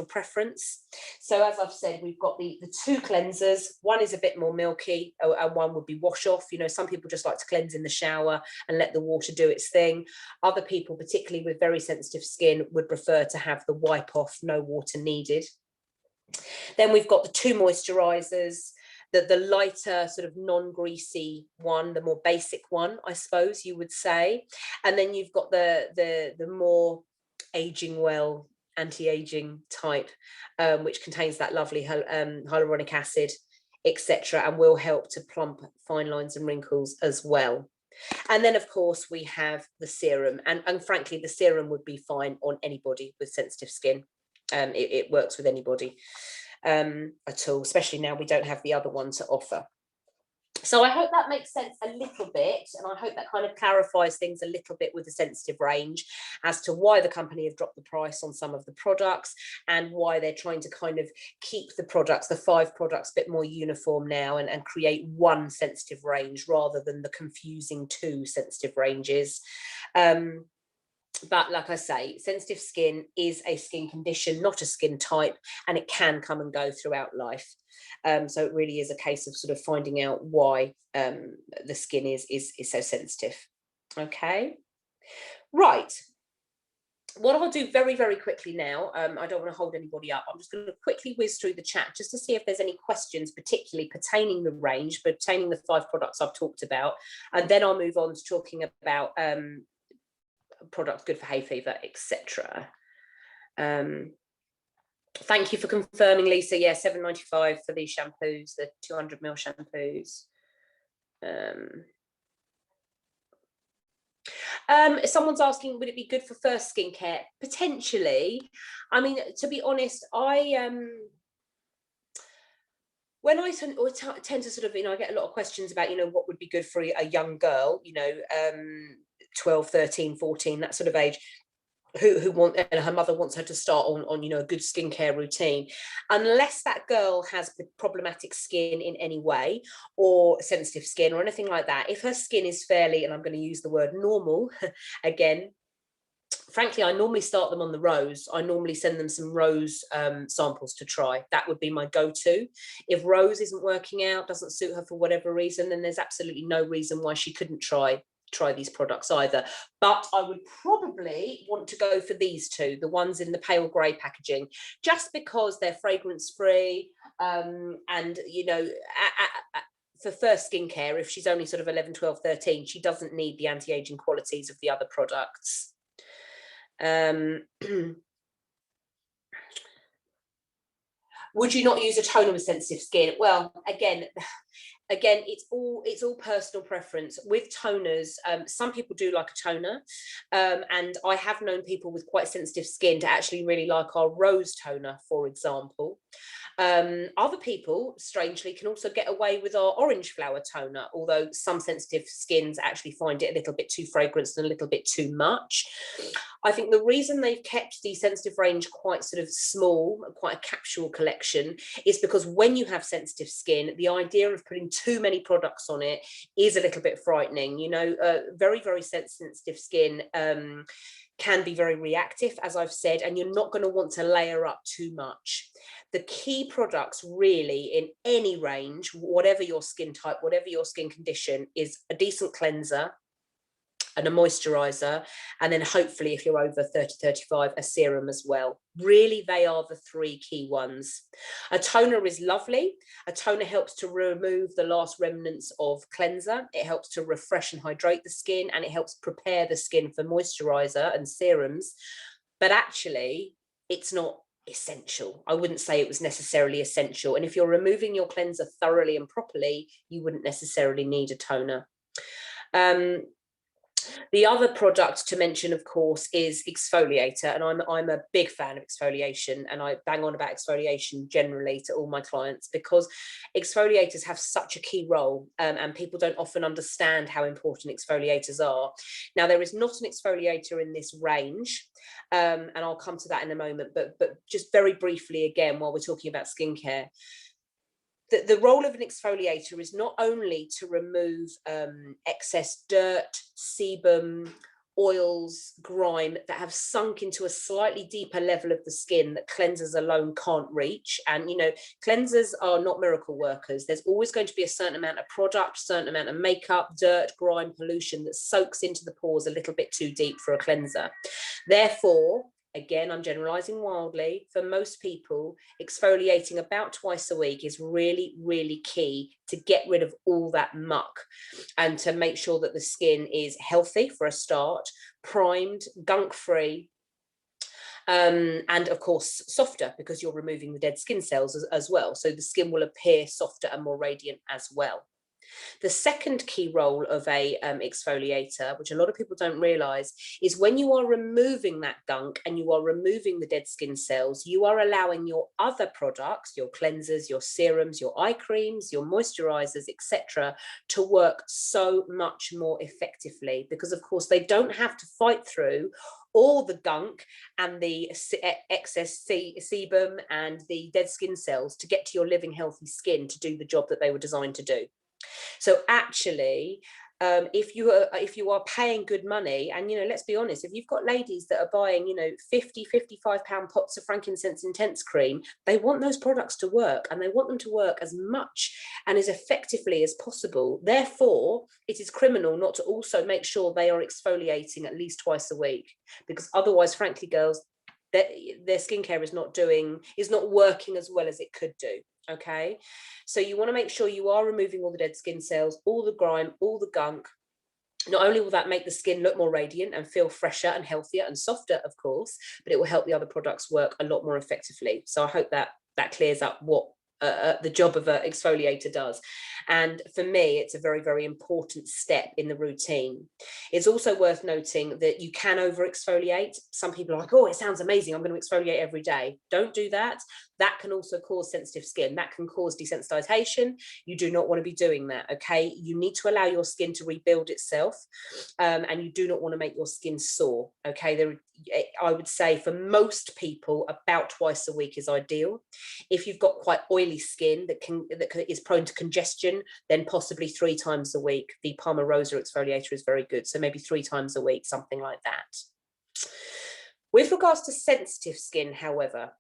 preference. So as I've said, we've got the two cleansers. One is a bit more milky and one would be wash off. You know, some people just like to cleanse in the shower and let the water do its thing. Other people, particularly with very sensitive skin, would prefer to have the wipe off, no water needed. Then we've got the two moisturizers, the lighter sort of non-greasy one, the more basic one, I suppose you would say. And then you've got the more aging well, anti-aging type, which contains that lovely hyaluronic acid, etc., and will help to plump fine lines and wrinkles as well. And then of course we have the serum, and frankly the serum would be fine on anybody with sensitive skin. It works with anybody at all, especially now we don't have the other one to offer. So I hope that makes sense a little bit, and I hope that kind of clarifies things a little bit with the sensitive range as to why the company have dropped the price on some of the products and why they're trying to kind of keep the products, the 5 products, a bit more uniform now and create one sensitive range rather than the confusing 2 sensitive ranges. But like I say, sensitive skin is a skin condition, not a skin type, and it can come and go throughout life. So it really is a case of sort of finding out why the skin is so sensitive. Okay, right. what I'll do very, very quickly now, I don't want to hold anybody up. I'm just going to quickly whiz through the chat just to see if there's any questions, particularly pertaining the range, pertaining the 5 products I've talked about. And then I'll move on to talking about products good for hay fever, etc. Thank you for confirming, Lisa. Yeah, £7.95 for these shampoos, the 200ml shampoos. Someone's asking, would it be good for first skincare? Potentially. I mean, to be honest, when I tend to sort of, I get a lot of questions about, what would be good for a young girl, 12, 13, 14, that sort of age, and her mother wants her to start on a good skincare routine. Unless that girl has problematic skin in any way, or sensitive skin or anything like that, if her skin is fairly, and I'm going to use the word normal again, frankly, I normally start them on the rose. I normally send them some rose samples to try. That would be my go-to. If rose isn't working out, doesn't suit her for whatever reason, then there's absolutely no reason why she couldn't try these products either. But I would probably want to go for these two, the ones in the pale grey packaging, just because they're fragrance free, and for first skincare, if she's only sort of 11, 12, 13, she doesn't need the anti-aging qualities of the other products. Would you not use a toner with sensitive skin? Well, again, it's all personal preference. With toners, some people do like a toner, and I have known people with quite sensitive skin to actually really like our rose toner, for example. Other people, strangely, can also get away with our orange flower toner, although some sensitive skins actually find it a little bit too fragranced and a little bit too much. I think the reason they've kept the sensitive range quite sort of small, quite a capsule collection, is because when you have sensitive skin, the idea of putting too many products on it is a little bit frightening. Very, very sensitive skin can be very reactive, as I've said, and you're not going to want to layer up too much. The key products really in any range, whatever your skin type, whatever your skin condition, is a decent cleanser and a moisturizer, and then hopefully, if you're over 30, 35, a serum as well. Really, they are the 3 key ones. A toner is lovely. A toner helps to remove the last remnants of cleanser. It helps to refresh and hydrate the skin, and it helps prepare the skin for moisturizer and serums. But actually, it's not essential. I wouldn't say it was necessarily essential. And if you're removing your cleanser thoroughly and properly, you wouldn't necessarily need a toner. The other product to mention, of course, is exfoliator, and I'm a big fan of exfoliation, and I bang on about exfoliation generally to all my clients because exfoliators have such a key role, and people don't often understand how important exfoliators are. Now, there is not an exfoliator in this range, and I'll come to that in a moment, but just very briefly again, while we're talking about skincare, the role of an exfoliator is not only to remove excess dirt, sebum, oils, grime that have sunk into a slightly deeper level of the skin that cleansers alone can't reach. And, cleansers are not miracle workers. There's always going to be a certain amount of product, certain amount of makeup, dirt, grime, pollution that soaks into the pores a little bit too deep for a cleanser. Therefore, again, I'm generalizing wildly, for most people, exfoliating about twice a week is really, really key to get rid of all that muck and to make sure that the skin is healthy for a start, primed, gunk-free, and of course softer because you're removing the dead skin cells as well. So the skin will appear softer and more radiant as well. The second key role of a exfoliator, which a lot of people don't realize, is when you are removing that gunk and you are removing the dead skin cells, you are allowing your other products, your cleansers, your serums, your eye creams, your moisturizers, etc., to work so much more effectively, because of course they don't have to fight through all the gunk and the excess sebum and the dead skin cells to get to your living healthy skin to do the job that they were designed to do. So actually, If you are paying good money, and let's be honest, if you've got ladies that are buying 50-55 pound pots of frankincense intense cream, they want those products to work, and they want them to work as much and as effectively as possible. Therefore, it is criminal not to also make sure they are exfoliating at least twice a week, because otherwise, frankly, girls, their skincare is not working as well as it could do. Okay, so you want to make sure you are removing all the dead skin cells, all the grime, all the gunk. Not only will that make the skin look more radiant and feel fresher and healthier and softer, of course, but it will help the other products work a lot more effectively. So I hope that clears up what the job of an exfoliator does. And for me, it's a very, very important step in the routine. It's also worth noting that you can over exfoliate. Some people are like, oh, it sounds amazing, I'm going to exfoliate every day. Don't do that. That can also cause sensitive skin. That can cause desensitization. You do not want to be doing that, okay? You need to allow your skin to rebuild itself, and you do not want to make your skin sore, okay? I would say for most people, about twice a week is ideal. If you've got quite oily skin that is prone to congestion, then possibly 3 times a week. The Palmarosa exfoliator is very good. So maybe 3 times a week, something like that. With regards to sensitive skin, however,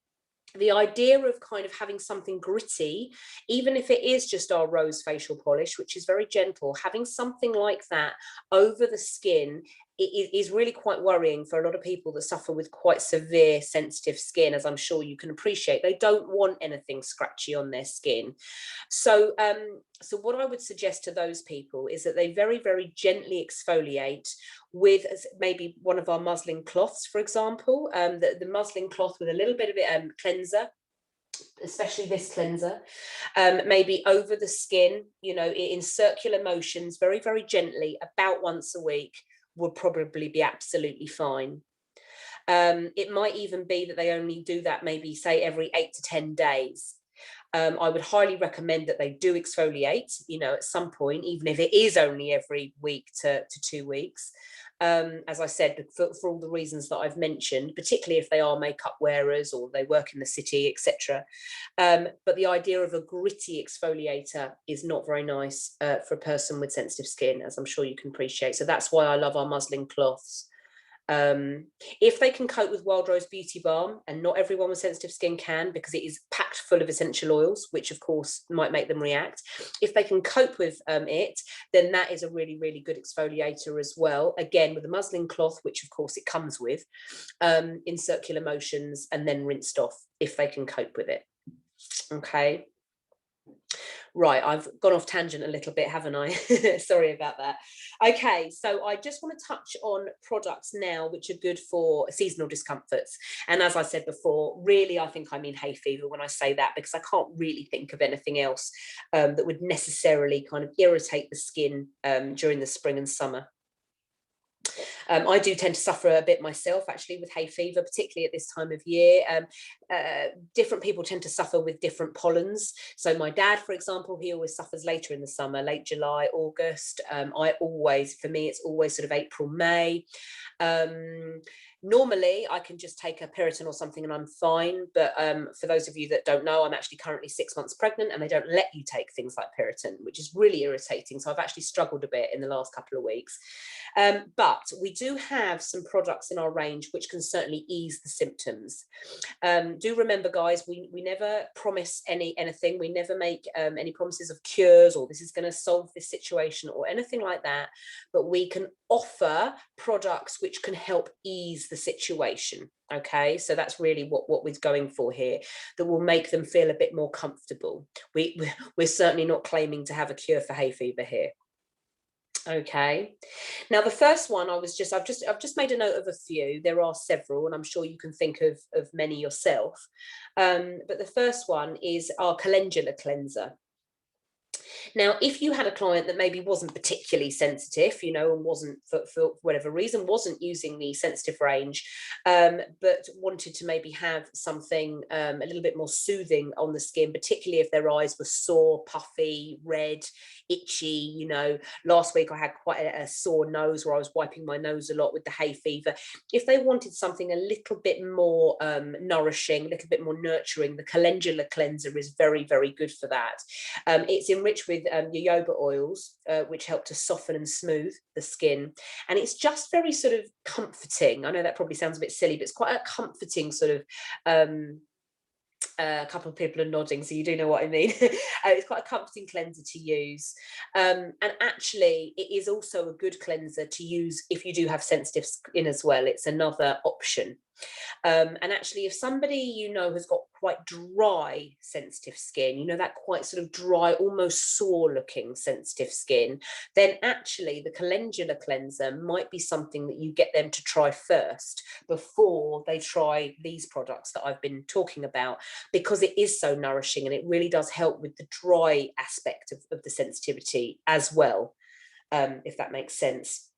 the idea of kind of having something gritty, even if it is just our rose facial polish, which is very gentle, having something like that over the skin, it is really quite worrying for a lot of people that suffer with quite severe sensitive skin, as I'm sure you can appreciate. They don't want anything scratchy on their skin. So what I would suggest to those people is that they very, very gently exfoliate with maybe one of our muslin cloths, for example, the muslin cloth with a little bit of cleanser, especially this cleanser, maybe over the skin, in circular motions, very, very gently, about once a week, would probably be absolutely fine. It might even be that they only do that maybe, say, every 8 to 10 days. I would highly recommend that they do exfoliate, at some point, even if it is only every week to 2 weeks. As I said, for all the reasons that I've mentioned, particularly if they are makeup wearers or they work in the city, etc. But the idea of a gritty exfoliator is not very nice for a person with sensitive skin, as I'm sure you can appreciate. So that's why I love our muslin cloths. If they can cope with Wild Rose Beauty Balm, and not everyone with sensitive skin can, because it is packed full of essential oils, which of course might make them react. If they can cope with it, then that is a really, really good exfoliator as well. Again, with a muslin cloth, which of course it comes with, in circular motions, and then rinsed off if they can cope with it. Okay. Right, I've gone off tangent a little bit, haven't I? Sorry about that. Okay, so I just want to touch on products now which are good for seasonal discomforts. And as I said before, really, I think I mean hay fever when I say that, because I can't really think of anything else that would necessarily kind of irritate the skin during the spring and summer. I do tend to suffer a bit myself, actually, with hay fever, particularly at this time of year. Different people tend to suffer with different pollens. So my dad, for example, he always suffers later in the summer, late July, August. For me, it's always sort of April, May. Normally, I can just take a Piriton or something and I'm fine. But for those of you that don't know, I'm actually currently 6 months pregnant, and they don't let you take things like Piriton, which is really irritating. So I've actually struggled a bit in the last couple of weeks. But we do have some products in our range which can certainly ease the symptoms. Do remember, guys, we never promise anything. We never make any promises of cures, or this is going to solve this situation, or anything like that. But we can offer products which can help ease the situation. Okay, so that's really what we're going for here, that will make them feel a bit more comfortable. We're certainly not claiming to have a cure for hay fever here. Okay, now the first one I've just made a note of a few. There are several, and I'm sure you can think of many yourself. But the first one is our calendula cleanser. Now, if you had a client that maybe wasn't particularly sensitive, and wasn't, for whatever reason, wasn't using the sensitive range, but wanted to maybe have something a little bit more soothing on the skin, particularly if their eyes were sore, puffy, red, itchy. Last week I had quite a sore nose where I was wiping my nose a lot with the hay fever. If they wanted something a little bit more nourishing, a little bit more nurturing, the calendula cleanser is very, very good for that. It's enriched rich with jojoba oils, which help to soften and smooth the skin. And it's just very sort of comforting. I know that probably sounds a bit silly, but it's quite a comforting sort of, a couple of people are nodding, so you do know what I mean. It's quite a comforting cleanser to use, and actually it is also a good cleanser to use if you do have sensitive skin as well. It's another option. And actually, if somebody you know has got quite dry sensitive skin, you know, that quite sort of dry, almost sore looking sensitive skin, then actually the calendula cleanser might be something that you get them to try first before they try these products that I've been talking about, because it is so nourishing and it really does help with the dry aspect of the sensitivity as well, if that makes sense.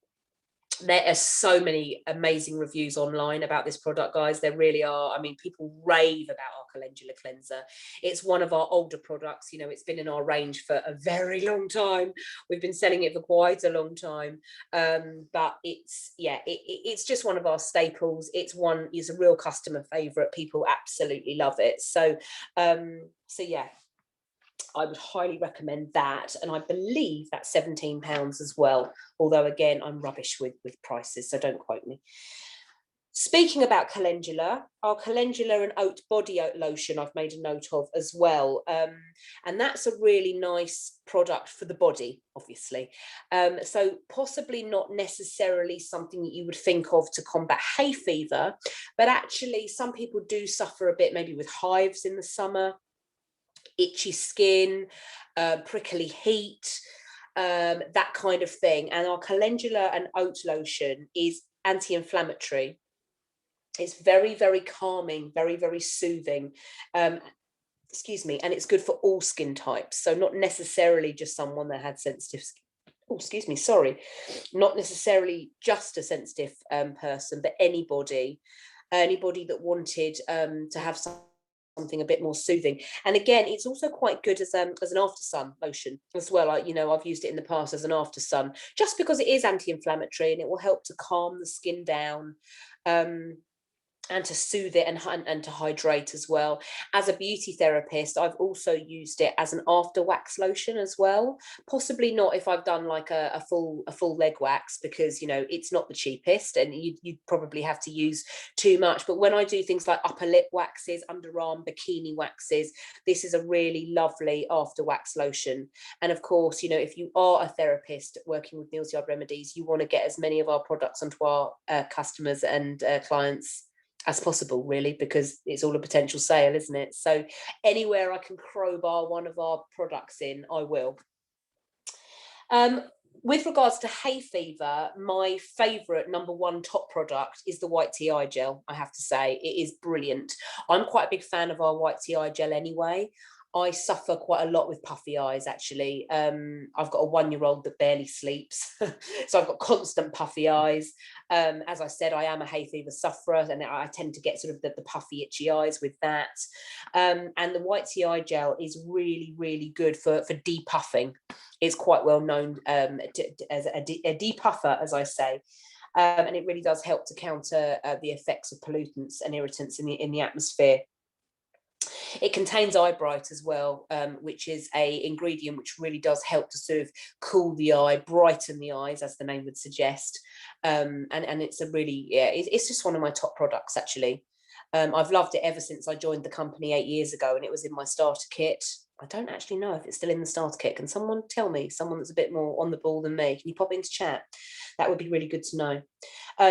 There are so many amazing reviews online about this product, guys. There really are. I mean, people rave about our calendula cleanser. It's one of our older products. You know, it's been in our range for a very long time. We've been selling it for quite a long time. But it's, yeah, it's just one of our staples. It's a real customer favorite. People absolutely love it. So yeah, I would highly recommend that. And I believe that's £17 as well. Although, again, I'm rubbish with prices, so don't quote me. Speaking about calendula, our calendula and oat body lotion I've made a note of as well. And that's a really nice product for the body, obviously. So possibly not necessarily something that you would think of to combat hay fever, but actually some people do suffer a bit maybe with hives in the summer, itchy skin, prickly heat, that kind of thing. And our calendula and oat lotion is anti-inflammatory. It's very, very calming, very, very soothing. Excuse me, and it's good for all skin types. So not necessarily just someone that had sensitive skin. Oh, excuse me, sorry. Not necessarily just a sensitive person, but anybody that wanted to have something a bit more soothing. And again, it's also quite good as an after sun lotion as well. You know, I've used it in the past as an after sun, just because it is anti-inflammatory and it will help to calm the skin down, and to soothe it and to hydrate as well. As a beauty therapist, I've also used it as an after wax lotion as well. Possibly not if I've done like a full leg wax, because, you know, it's not the cheapest and you'd probably have to use too much. But when I do things like upper lip waxes, underarm, bikini waxes, this is a really lovely after wax lotion. And of course, you know, if you are a therapist working with Neal's Yard Remedies, you want to get as many of our products onto our customers and clients as possible, really, because it's all a potential sale, isn't it? So anywhere I can crowbar one of our products in, I will. With regards to hay fever, my favourite #1 top product is the white tea eye gel. I have to say, it is brilliant. I'm quite a big fan of our white tea eye gel anyway. I suffer quite a lot with puffy eyes, actually. I've got a 1-year-old that barely sleeps, so I've got constant puffy eyes. As I said, I am a hay fever sufferer, and I tend to get sort of the puffy, itchy eyes with that. And the white tea eye gel is really, really good for depuffing. It's quite well known as a depuffer, as I say. And it really does help to counter the effects of pollutants and irritants in the atmosphere. It contains eye bright as well, which is a ingredient which really does help to sort of cool the eye, brighten the eyes, as the name would suggest. And it's a really, yeah, it's just one of my top products, actually. I've loved it ever since I joined the company 8 years ago, and it was in my starter kit. I don't actually know if it's still in the starter kit. Can someone tell me, someone that's a bit more on the ball than me? Can you pop into chat? That would be really good to know.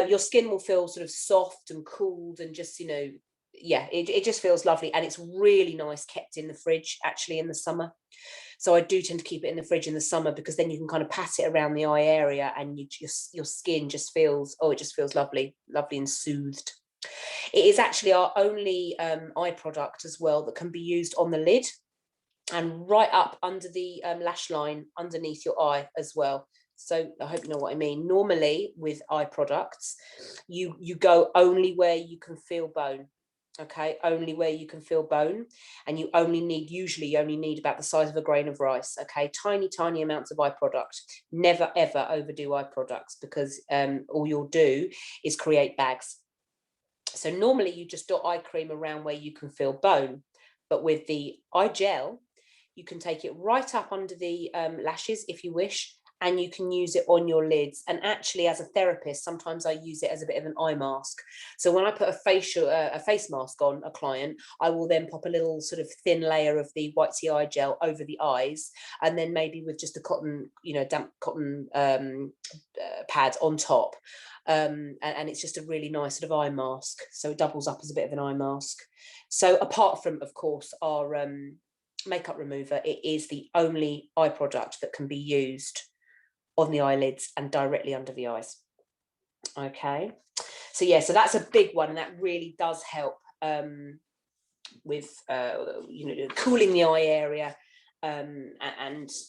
Your skin will feel sort of soft and cooled and just, you know, yeah, it just feels lovely. And it's really nice kept in the fridge, actually, in the summer. So I do tend to keep it in the fridge in the summer, because then you can kind of pat it around the eye area and your skin just feels, oh, it just feels lovely and soothed. It is actually our only eye product as well that can be used on the lid and right up under the lash line underneath your eye as well. So I hope you know what I mean. Normally with eye products, you go only where you can feel bone. Okay, only where you can feel bone, and you usually only need about the size of a grain of rice. Okay, tiny amounts of eye product. Never ever overdo eye products, because all you'll do is create bags. So normally you just dot eye cream around where you can feel bone, but with the eye gel, You can take it right up under the lashes if you wish, and you can use it on your lids. And actually, as a therapist, sometimes I use it as a bit of an eye mask. So when I put a face mask on a client, I will then pop a little sort of thin layer of the white tea eye gel over the eyes, and then maybe with just a cotton, damp cotton pad on top. And it's just a really nice sort of eye mask. So it doubles up as a bit of an eye mask. So apart from, of course, our makeup remover, it is the only eye product that can be used on the eyelids and directly under the eyes. Okay, so yeah, so that's a big one, and that really does help with cooling the eye area, and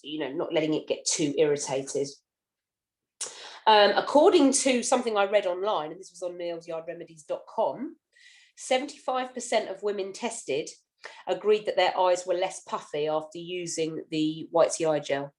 not letting it get too irritated. According to something I read online, and this was on nailsyardremedies.com, 75% of women tested agreed that their eyes were less puffy after using the white tea eye gel.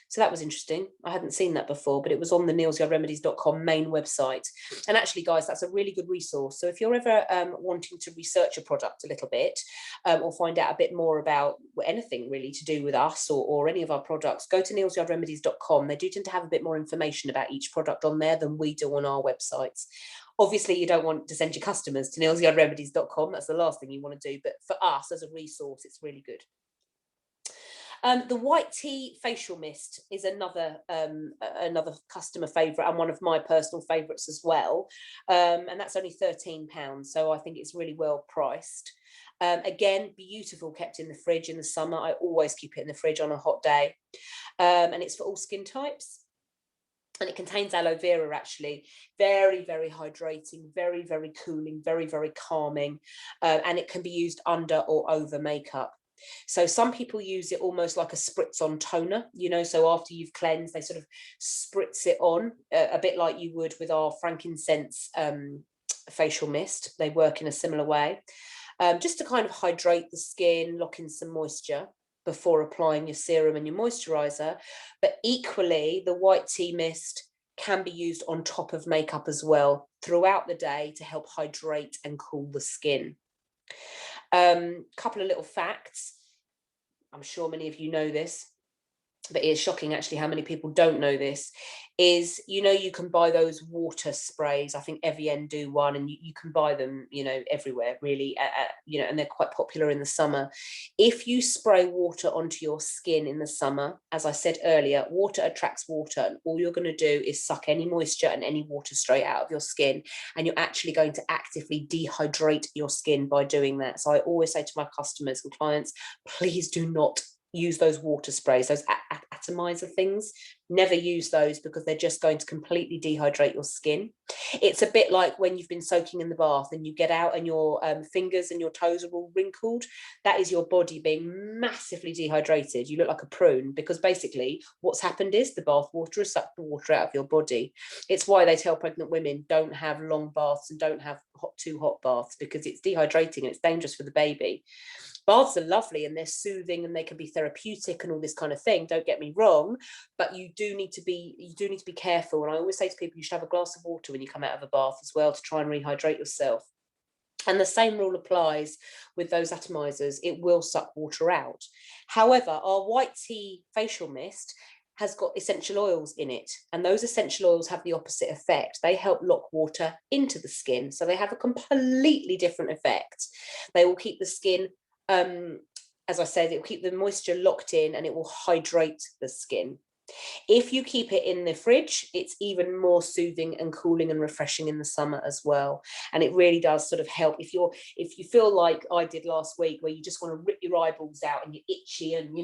So that was interesting. I hadn't seen that before, but it was on the nailsyardremedies.com main website. And actually, guys, that's a really good resource. So if you're ever wanting to research a product a little bit, or find out a bit more about anything really to do with us or any of our products, go to nailsyardremedies.com. They do tend to have a bit more information about each product on there than we do on our websites. Obviously, you don't want to send your customers to nailsyardremedies.com. That's the last thing you want to do. But for us as a resource, it's really good. The white tea facial mist is another customer favourite, and one of my personal favourites as well. And that's only £13. So I think it's really well priced. Again, beautiful, kept in the fridge in the summer. I always keep it in the fridge on a hot day. And it's for all skin types. And it contains aloe vera, actually. Very, very hydrating, very, very cooling, very, very calming. And it can be used under or over makeup. So some people use it almost like a spritz on toner, so after you've cleansed, they sort of spritz it on a bit like you would with our frankincense facial mist. They work in a similar way, just to kind of hydrate the skin, lock in some moisture before applying your serum and your moisturizer. But equally, the white tea mist can be used on top of makeup as well throughout the day to help hydrate and cool the skin. Couple of little facts. I'm sure many of you know this, but it's shocking actually how many people don't know this, is, you can buy those water sprays. I think Evian do one, and you can buy them, everywhere really, and they're quite popular in the summer. If you spray water onto your skin in the summer, as I said earlier, water attracts water, and all you're going to do is suck any moisture and any water straight out of your skin, and you're actually going to actively dehydrate your skin by doing that. So I always say to my customers and clients, please do not use those water sprays, those atomizer things. Never use those, because they're just going to completely dehydrate your skin. It's a bit like when you've been soaking in the bath and you get out and your fingers and your toes are all wrinkled. That is your body being massively dehydrated. You look like a prune, because basically what's happened is the bath water has sucked the water out of your body. It's why they tell pregnant women don't have long baths and don't have too hot baths, because it's dehydrating and it's dangerous for the baby. Baths are lovely and they're soothing and they can be therapeutic and all this kind of thing, don't get me wrong, but you do need to be careful. And I always say to people, you should have a glass of water when you come out of a bath as well, to try and rehydrate yourself. And the same rule applies with those atomizers. It will suck water out. However, our white tea facial mist has got essential oils in it, and those essential oils have the opposite effect. They help lock water into the skin, so they have a completely different effect. They will keep the skin, as I said, it will keep the moisture locked in, and it will hydrate the skin. If you keep it in the fridge, it's even more soothing and cooling and refreshing in the summer as well. And it really does sort of help if you feel like I did last week, where you just want to rip your eyeballs out and you're itchy and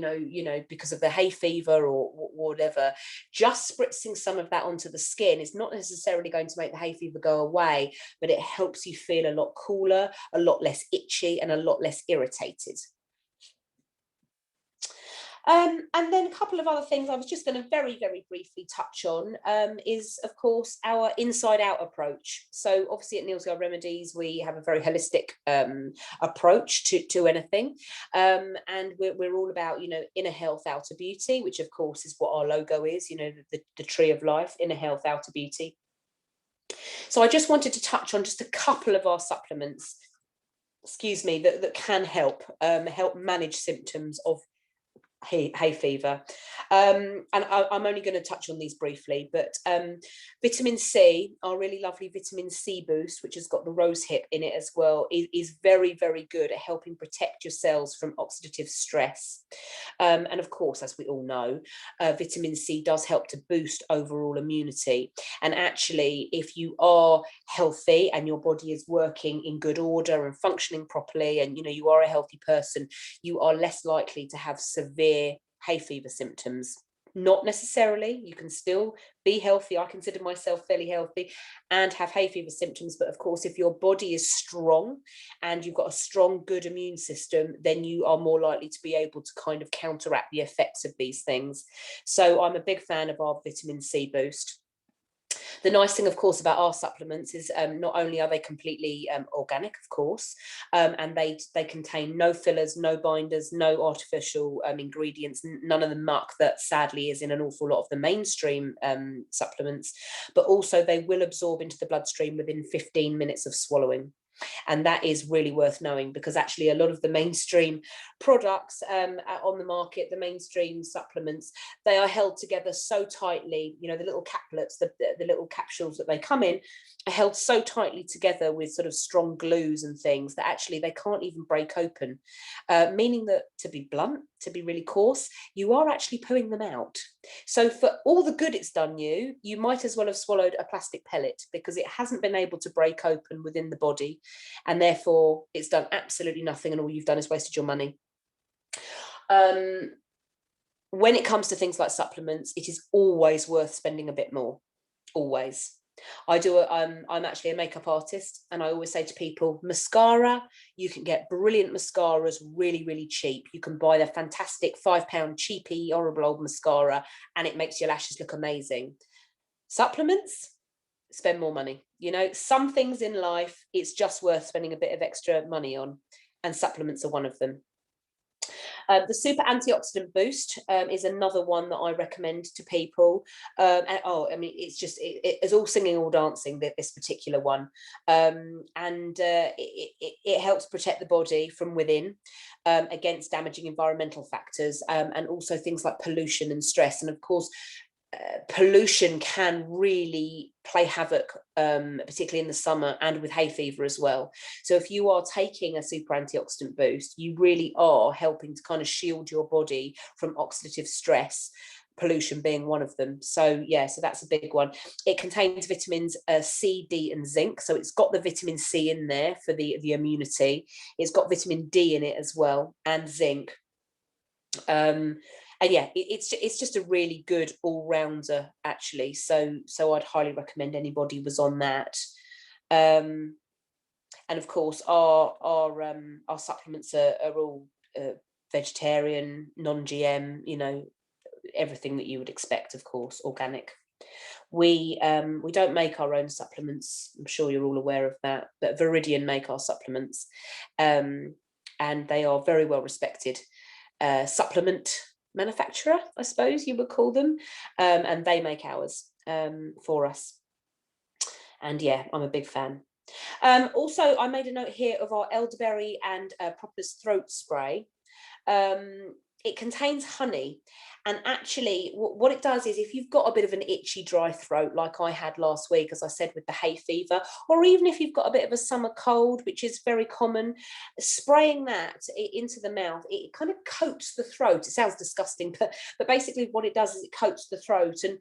because of the hay fever or whatever. Just spritzing some of that onto the skin is not necessarily going to make the hay fever go away, but it helps you feel a lot cooler, a lot less itchy, and a lot less irritated. And then a couple of other things I was just going to very, very briefly touch on is, of course, our inside out approach. So obviously at Nails Yard Remedies, we have a very holistic approach to anything. And we're all about, inner health, outer beauty, which of course is what our logo is, the tree of life, inner health, outer beauty. So I just wanted to touch on just a couple of our supplements, that can help manage symptoms of hay fever. And I'm only going to touch on these briefly, but vitamin C, our really lovely vitamin C boost, which has got the rose hip in it as well, is very, very good at helping protect your cells from oxidative stress. And of course, as we all know, vitamin C does help to boost overall immunity. And actually, if you are healthy and your body is working in good order and functioning properly, and you are a healthy person, you are less likely to have severe hay fever symptoms. Not necessarily, you can still be healthy. I consider myself fairly healthy and have hay fever symptoms, but of course, if your body is strong and you've got a strong, good immune system, then you are more likely to be able to kind of counteract the effects of these things. So I'm a big fan of our vitamin C boost. The nice thing, of course, about our supplements is not only are they completely organic, of course, and they contain no fillers, no binders, no artificial ingredients, none of the muck that sadly is in an awful lot of the mainstream supplements, but also they will absorb into the bloodstream within 15 minutes of swallowing. And that is really worth knowing, because actually a lot of the mainstream products on the market, the mainstream supplements, they are held together so tightly, the little caplets, the little capsules that they come in are held so tightly together with sort of strong glues and things that actually they can't even break open, meaning that, to be blunt, to be really coarse, you are actually pooing them out. So for all the good it's done you might as well have swallowed a plastic pellet, because it hasn't been able to break open within the body, and therefore it's done absolutely nothing, and all you've done is wasted your money. When it comes to things like supplements, it is always worth spending a bit more, always. I'm actually a makeup artist, and I always say to people, mascara, you can get brilliant mascaras really, really cheap. You can buy the fantastic £5 cheapy, horrible old mascara, and it makes your lashes look amazing. Supplements, spend more money. Some things in life, it's just worth spending a bit of extra money on, and supplements are one of them. The super antioxidant boost is another one that I recommend to people. It's all singing, all dancing, this particular one. It helps protect the body from within against damaging environmental factors, and also things like pollution and stress. And of course, pollution can really play havoc, particularly in the summer and with hay fever as well. So if you are taking a super antioxidant boost, you really are helping to kind of shield your body from oxidative stress, pollution being one of them. So that's a big one. It contains vitamins C, D and zinc, so it's got the vitamin C in there for the immunity. It's got vitamin D in it as well, and zinc. And it's just a really good all-rounder, actually. So I'd highly recommend anybody was on that. And of course, our supplements are all vegetarian, non-GM, everything that you would expect, of course, organic. We don't make our own supplements. I'm sure you're all aware of that, but Viridian make our supplements, and they are very well respected supplement manufacturer, I suppose you would call them, and they make ours for us. And I'm a big fan. Also, I made a note here of our elderberry and propolis throat spray. It contains honey, and actually what it does is, if you've got a bit of an itchy, dry throat like I had last week, as I said, with the hay fever, or even if you've got a bit of a summer cold, which is very common, spraying that into the mouth, it kind of coats the throat. It sounds disgusting, but basically what it does is it coats the throat. And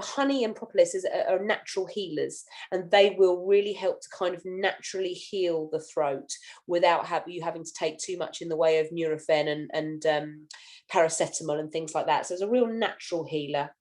honey and propolis are natural healers, and they will really help to kind of naturally heal the throat without you having to take too much in the way of Nurofen and paracetamol and things like that. So it's a real natural healer.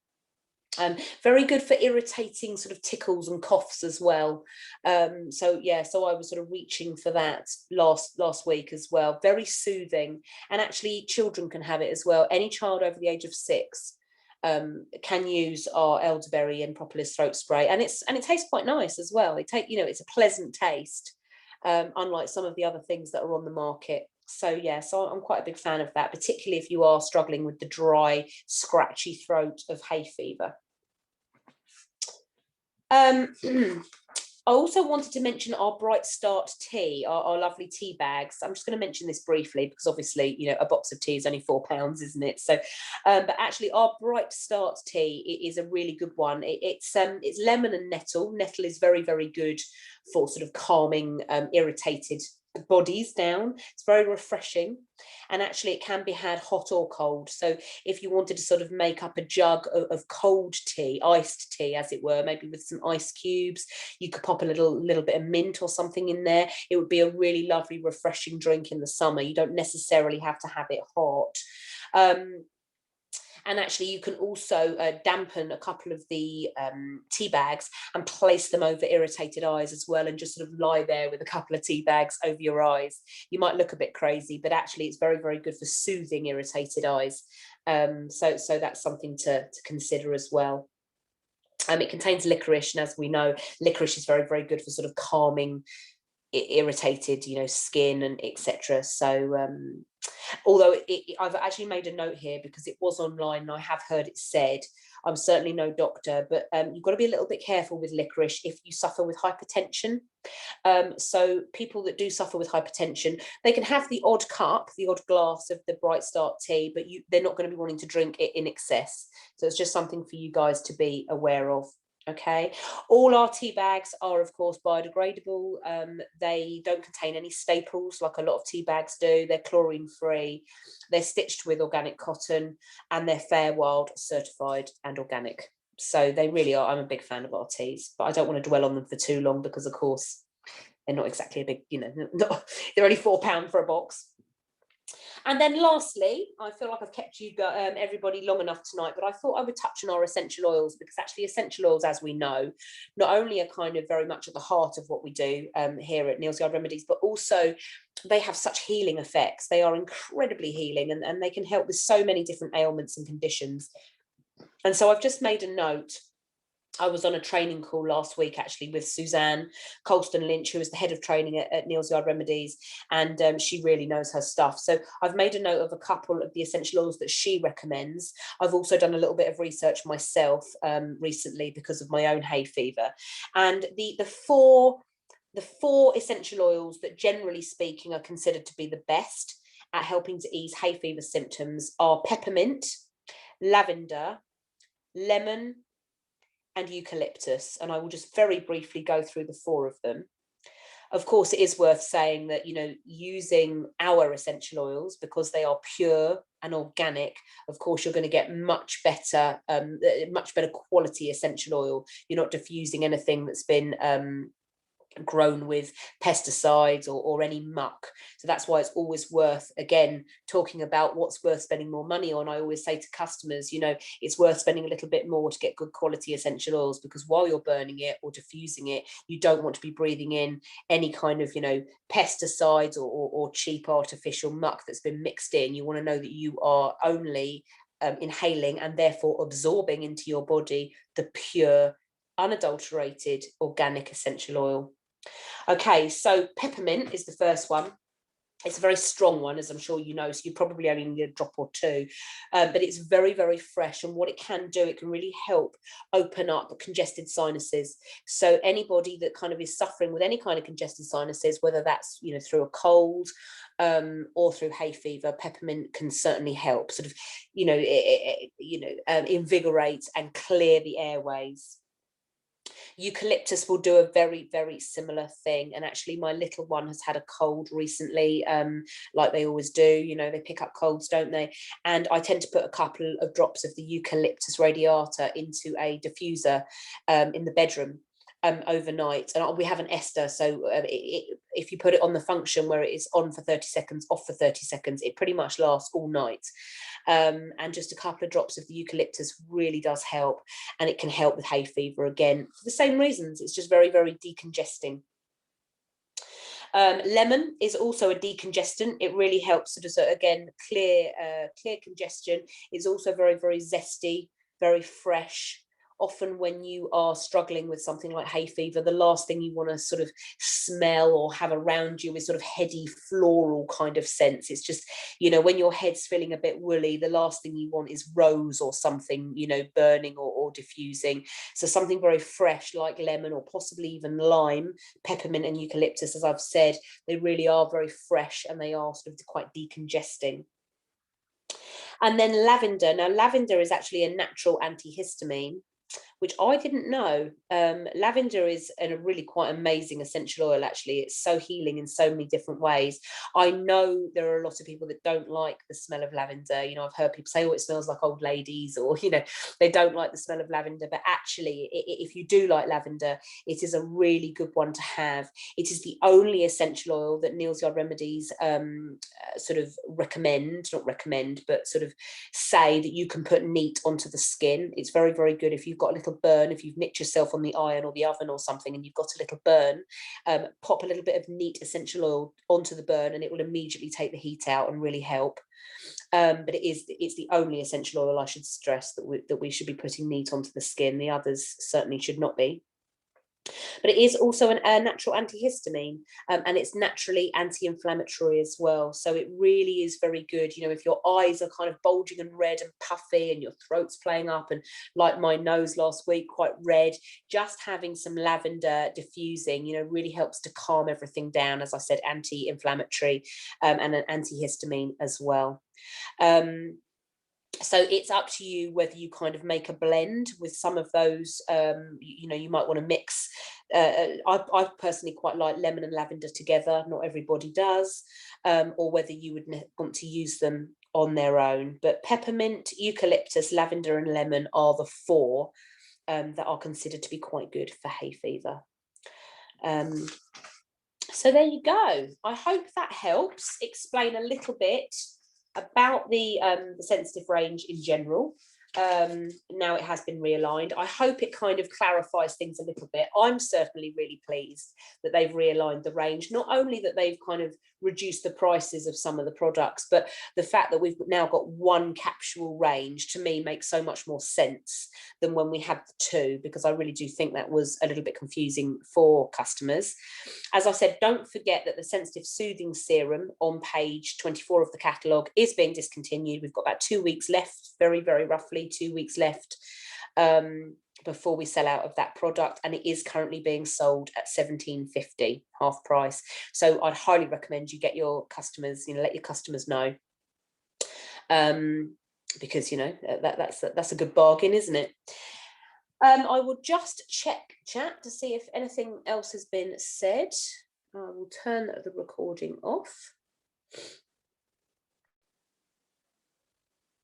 Very good for irritating sort of tickles and coughs as well. So I was sort of reaching for that last week as well. Very soothing, and actually children can have it as well. Any child over the age of 6 can use our elderberry and propolis throat spray, and it tastes quite nice as well. It's a pleasant taste, unlike some of the other things that are on the market. So I'm quite a big fan of that, particularly if you are struggling with the dry, scratchy throat of hay fever. I also wanted to mention our Bright Start tea, our lovely tea bags. I'm just going to mention this briefly because obviously, you know, a box of tea is only £4, isn't it? So, but actually our Bright Start tea is a really good one. It's lemon and nettle. Nettle is very, very good for sort of calming irritated bodies down. It's very refreshing, and actually it can be had hot or cold. So if you wanted to sort of make up a jug of cold tea, iced tea as it were, maybe with some ice cubes, you could pop a little bit of mint or something in there. It would be a really lovely refreshing drink in the summer. You don't necessarily have to have it hot. And actually you can also dampen a couple of the tea bags and place them over irritated eyes as well, and just sort of lie there with a couple of tea bags over your eyes. You might look a bit crazy, but actually it's very, very good for soothing irritated eyes. So that's something to consider as well. It contains licorice, and as we know, licorice is very, very good for sort of calming irritated, you know, skin and etc. So although I've actually made a note here because it was online and I have heard it said, I'm certainly no doctor, but you've got to be a little bit careful with licorice if you suffer with hypertension. So people that do suffer with hypertension, they can have the odd cup, the odd glass of the Bright Start tea, but they're not going to be wanting to drink it in excess. So it's just something for you guys to be aware of. Okay, all our tea bags are of course biodegradable. They don't contain any staples like a lot of tea bags do. They're chlorine free, they're stitched with organic cotton, and they're Fair Wild certified and organic. So they really are. I'm a big fan of our teas, but I don't want to dwell on them for too long because of course they're not exactly a big, you know, they're only £4 for a box. And then lastly, I feel like I've kept you everybody long enough tonight, but I thought I would touch on our essential oils, because actually essential oils, as we know, not only are kind of very much at the heart of what we do here at Neil's Yard Remedies, but also they have such healing effects. They are incredibly healing, and they can help with so many different ailments and conditions. And so I've just made a note. I was on a training call last week actually with Suzanne Colston Lynch, who is the head of training at Neil's Yard Remedies, and she really knows her stuff. So I've made a note of a couple of the essential oils that she recommends. I've also done a little bit of research myself recently because of my own hay fever, and the four essential oils that generally speaking are considered to be the best at helping to ease hay fever symptoms are peppermint, lavender, lemon, and eucalyptus. And I will just very briefly go through the four of them. Of course, it is worth saying that, you know, using our essential oils, because they are pure and organic, of course, you're going to get much better quality essential oil. You're not diffusing anything that's been grown with pesticides or any muck. So that's why it's always worth, again, talking about what's worth spending more money on. I always say to customers, you know, it's worth spending a little bit more to get good quality essential oils, because while you're burning it or diffusing it, you don't want to be breathing in any kind of, you know, pesticides or cheap artificial muck that's been mixed in. You want to know that you are only inhaling and therefore absorbing into your body the pure, unadulterated, organic essential oil. Okay, so peppermint is the first one. It's a very strong one, as I'm sure you know, so you probably only need a drop or two, but it's very, very fresh. And what it can do, it can really help open up congested sinuses. So anybody that kind of is suffering with any kind of congested sinuses, whether that's, you know, through a cold or through hay fever, peppermint can certainly help sort of, you know, invigorate and clear the airways. Eucalyptus will do a very, very similar thing. And actually my little one has had a cold recently, like they always do, you know, they pick up colds, don't they? And I tend to put a couple of drops of the eucalyptus radiata into a diffuser in the bedroom overnight, and we have an ester, so if you put it on the function where it is on for 30 seconds, off for 30 seconds, it pretty much lasts all night. And just a couple of drops of the eucalyptus really does help, and it can help with hay fever again for the same reasons. It's just very, very decongesting. Lemon is also a decongestant. It really helps sort of, again, clear congestion. It's also very, very zesty, very fresh. often when you are struggling with something like hay fever, the last thing you want to sort of smell or have around you is sort of heady floral kind of scents. It's just, you know, when your head's feeling a bit woolly, the last thing you want is rose or something, you know, burning or diffusing. So something very fresh like lemon or possibly even lime, peppermint and eucalyptus, as I've said, they really are very fresh and they are sort of quite decongesting. And then lavender. Now, lavender is actually a natural antihistamine, which I didn't know. Lavender is a really quite amazing essential oil, actually. It's so healing in so many different ways. I know there are a lot of people that don't like the smell of lavender. You know, I've heard people say, oh, it smells like old ladies, or, you know, they don't like the smell of lavender. But actually, if you do like lavender, it is a really good one to have. It is the only essential oil that Neal's Yard Remedies sort of not recommend, but sort of say that you can put neat onto the skin. It's very, very good if you've got a little burn, if you've nicked yourself on the iron or the oven or something and you've got a little burn, pop a little bit of neat essential oil onto the burn and it will immediately take the heat out and really help. But it's the only essential oil, I should stress, that we should be putting neat onto the skin. The others certainly should not be. But it is also a natural antihistamine, and it's naturally anti-inflammatory as well. So it really is very good. You know, if your eyes are kind of bulging and red and puffy and your throat's playing up, and like my nose last week, quite red, just having some lavender diffusing, you know, really helps to calm everything down. As I said, anti-inflammatory and an antihistamine as well. So it's up to you whether you kind of make a blend with some of those. You know, you might want to mix. I personally quite like lemon and lavender together. Not everybody does, or whether you would want to use them on their own. But peppermint, eucalyptus, lavender and lemon are the four that are considered to be quite good for hay fever. So there you go. I hope that helps explain a little bit about the sensitive range in general. Now it has been realigned. I hope it kind of clarifies things a little bit. I'm certainly really pleased that they've realigned the range. Not only that they've kind of reduced the prices of some of the products, but the fact that we've now got one capsule range, to me, makes so much more sense than when we had the two, because I really do think that was a little bit confusing for customers. As I said, don't forget that the Sensitive Soothing Serum on page 24 of the catalogue is being discontinued. We've got about 2 weeks left, very, very roughly 2 weeks left before we sell out of that product, and it is currently being sold at $17.50, half price. So I'd highly recommend you get your customers, you know, let your customers know, because, you know, that's a good bargain, isn't it? I will just check chat to see if anything else has been said. I will turn the recording off.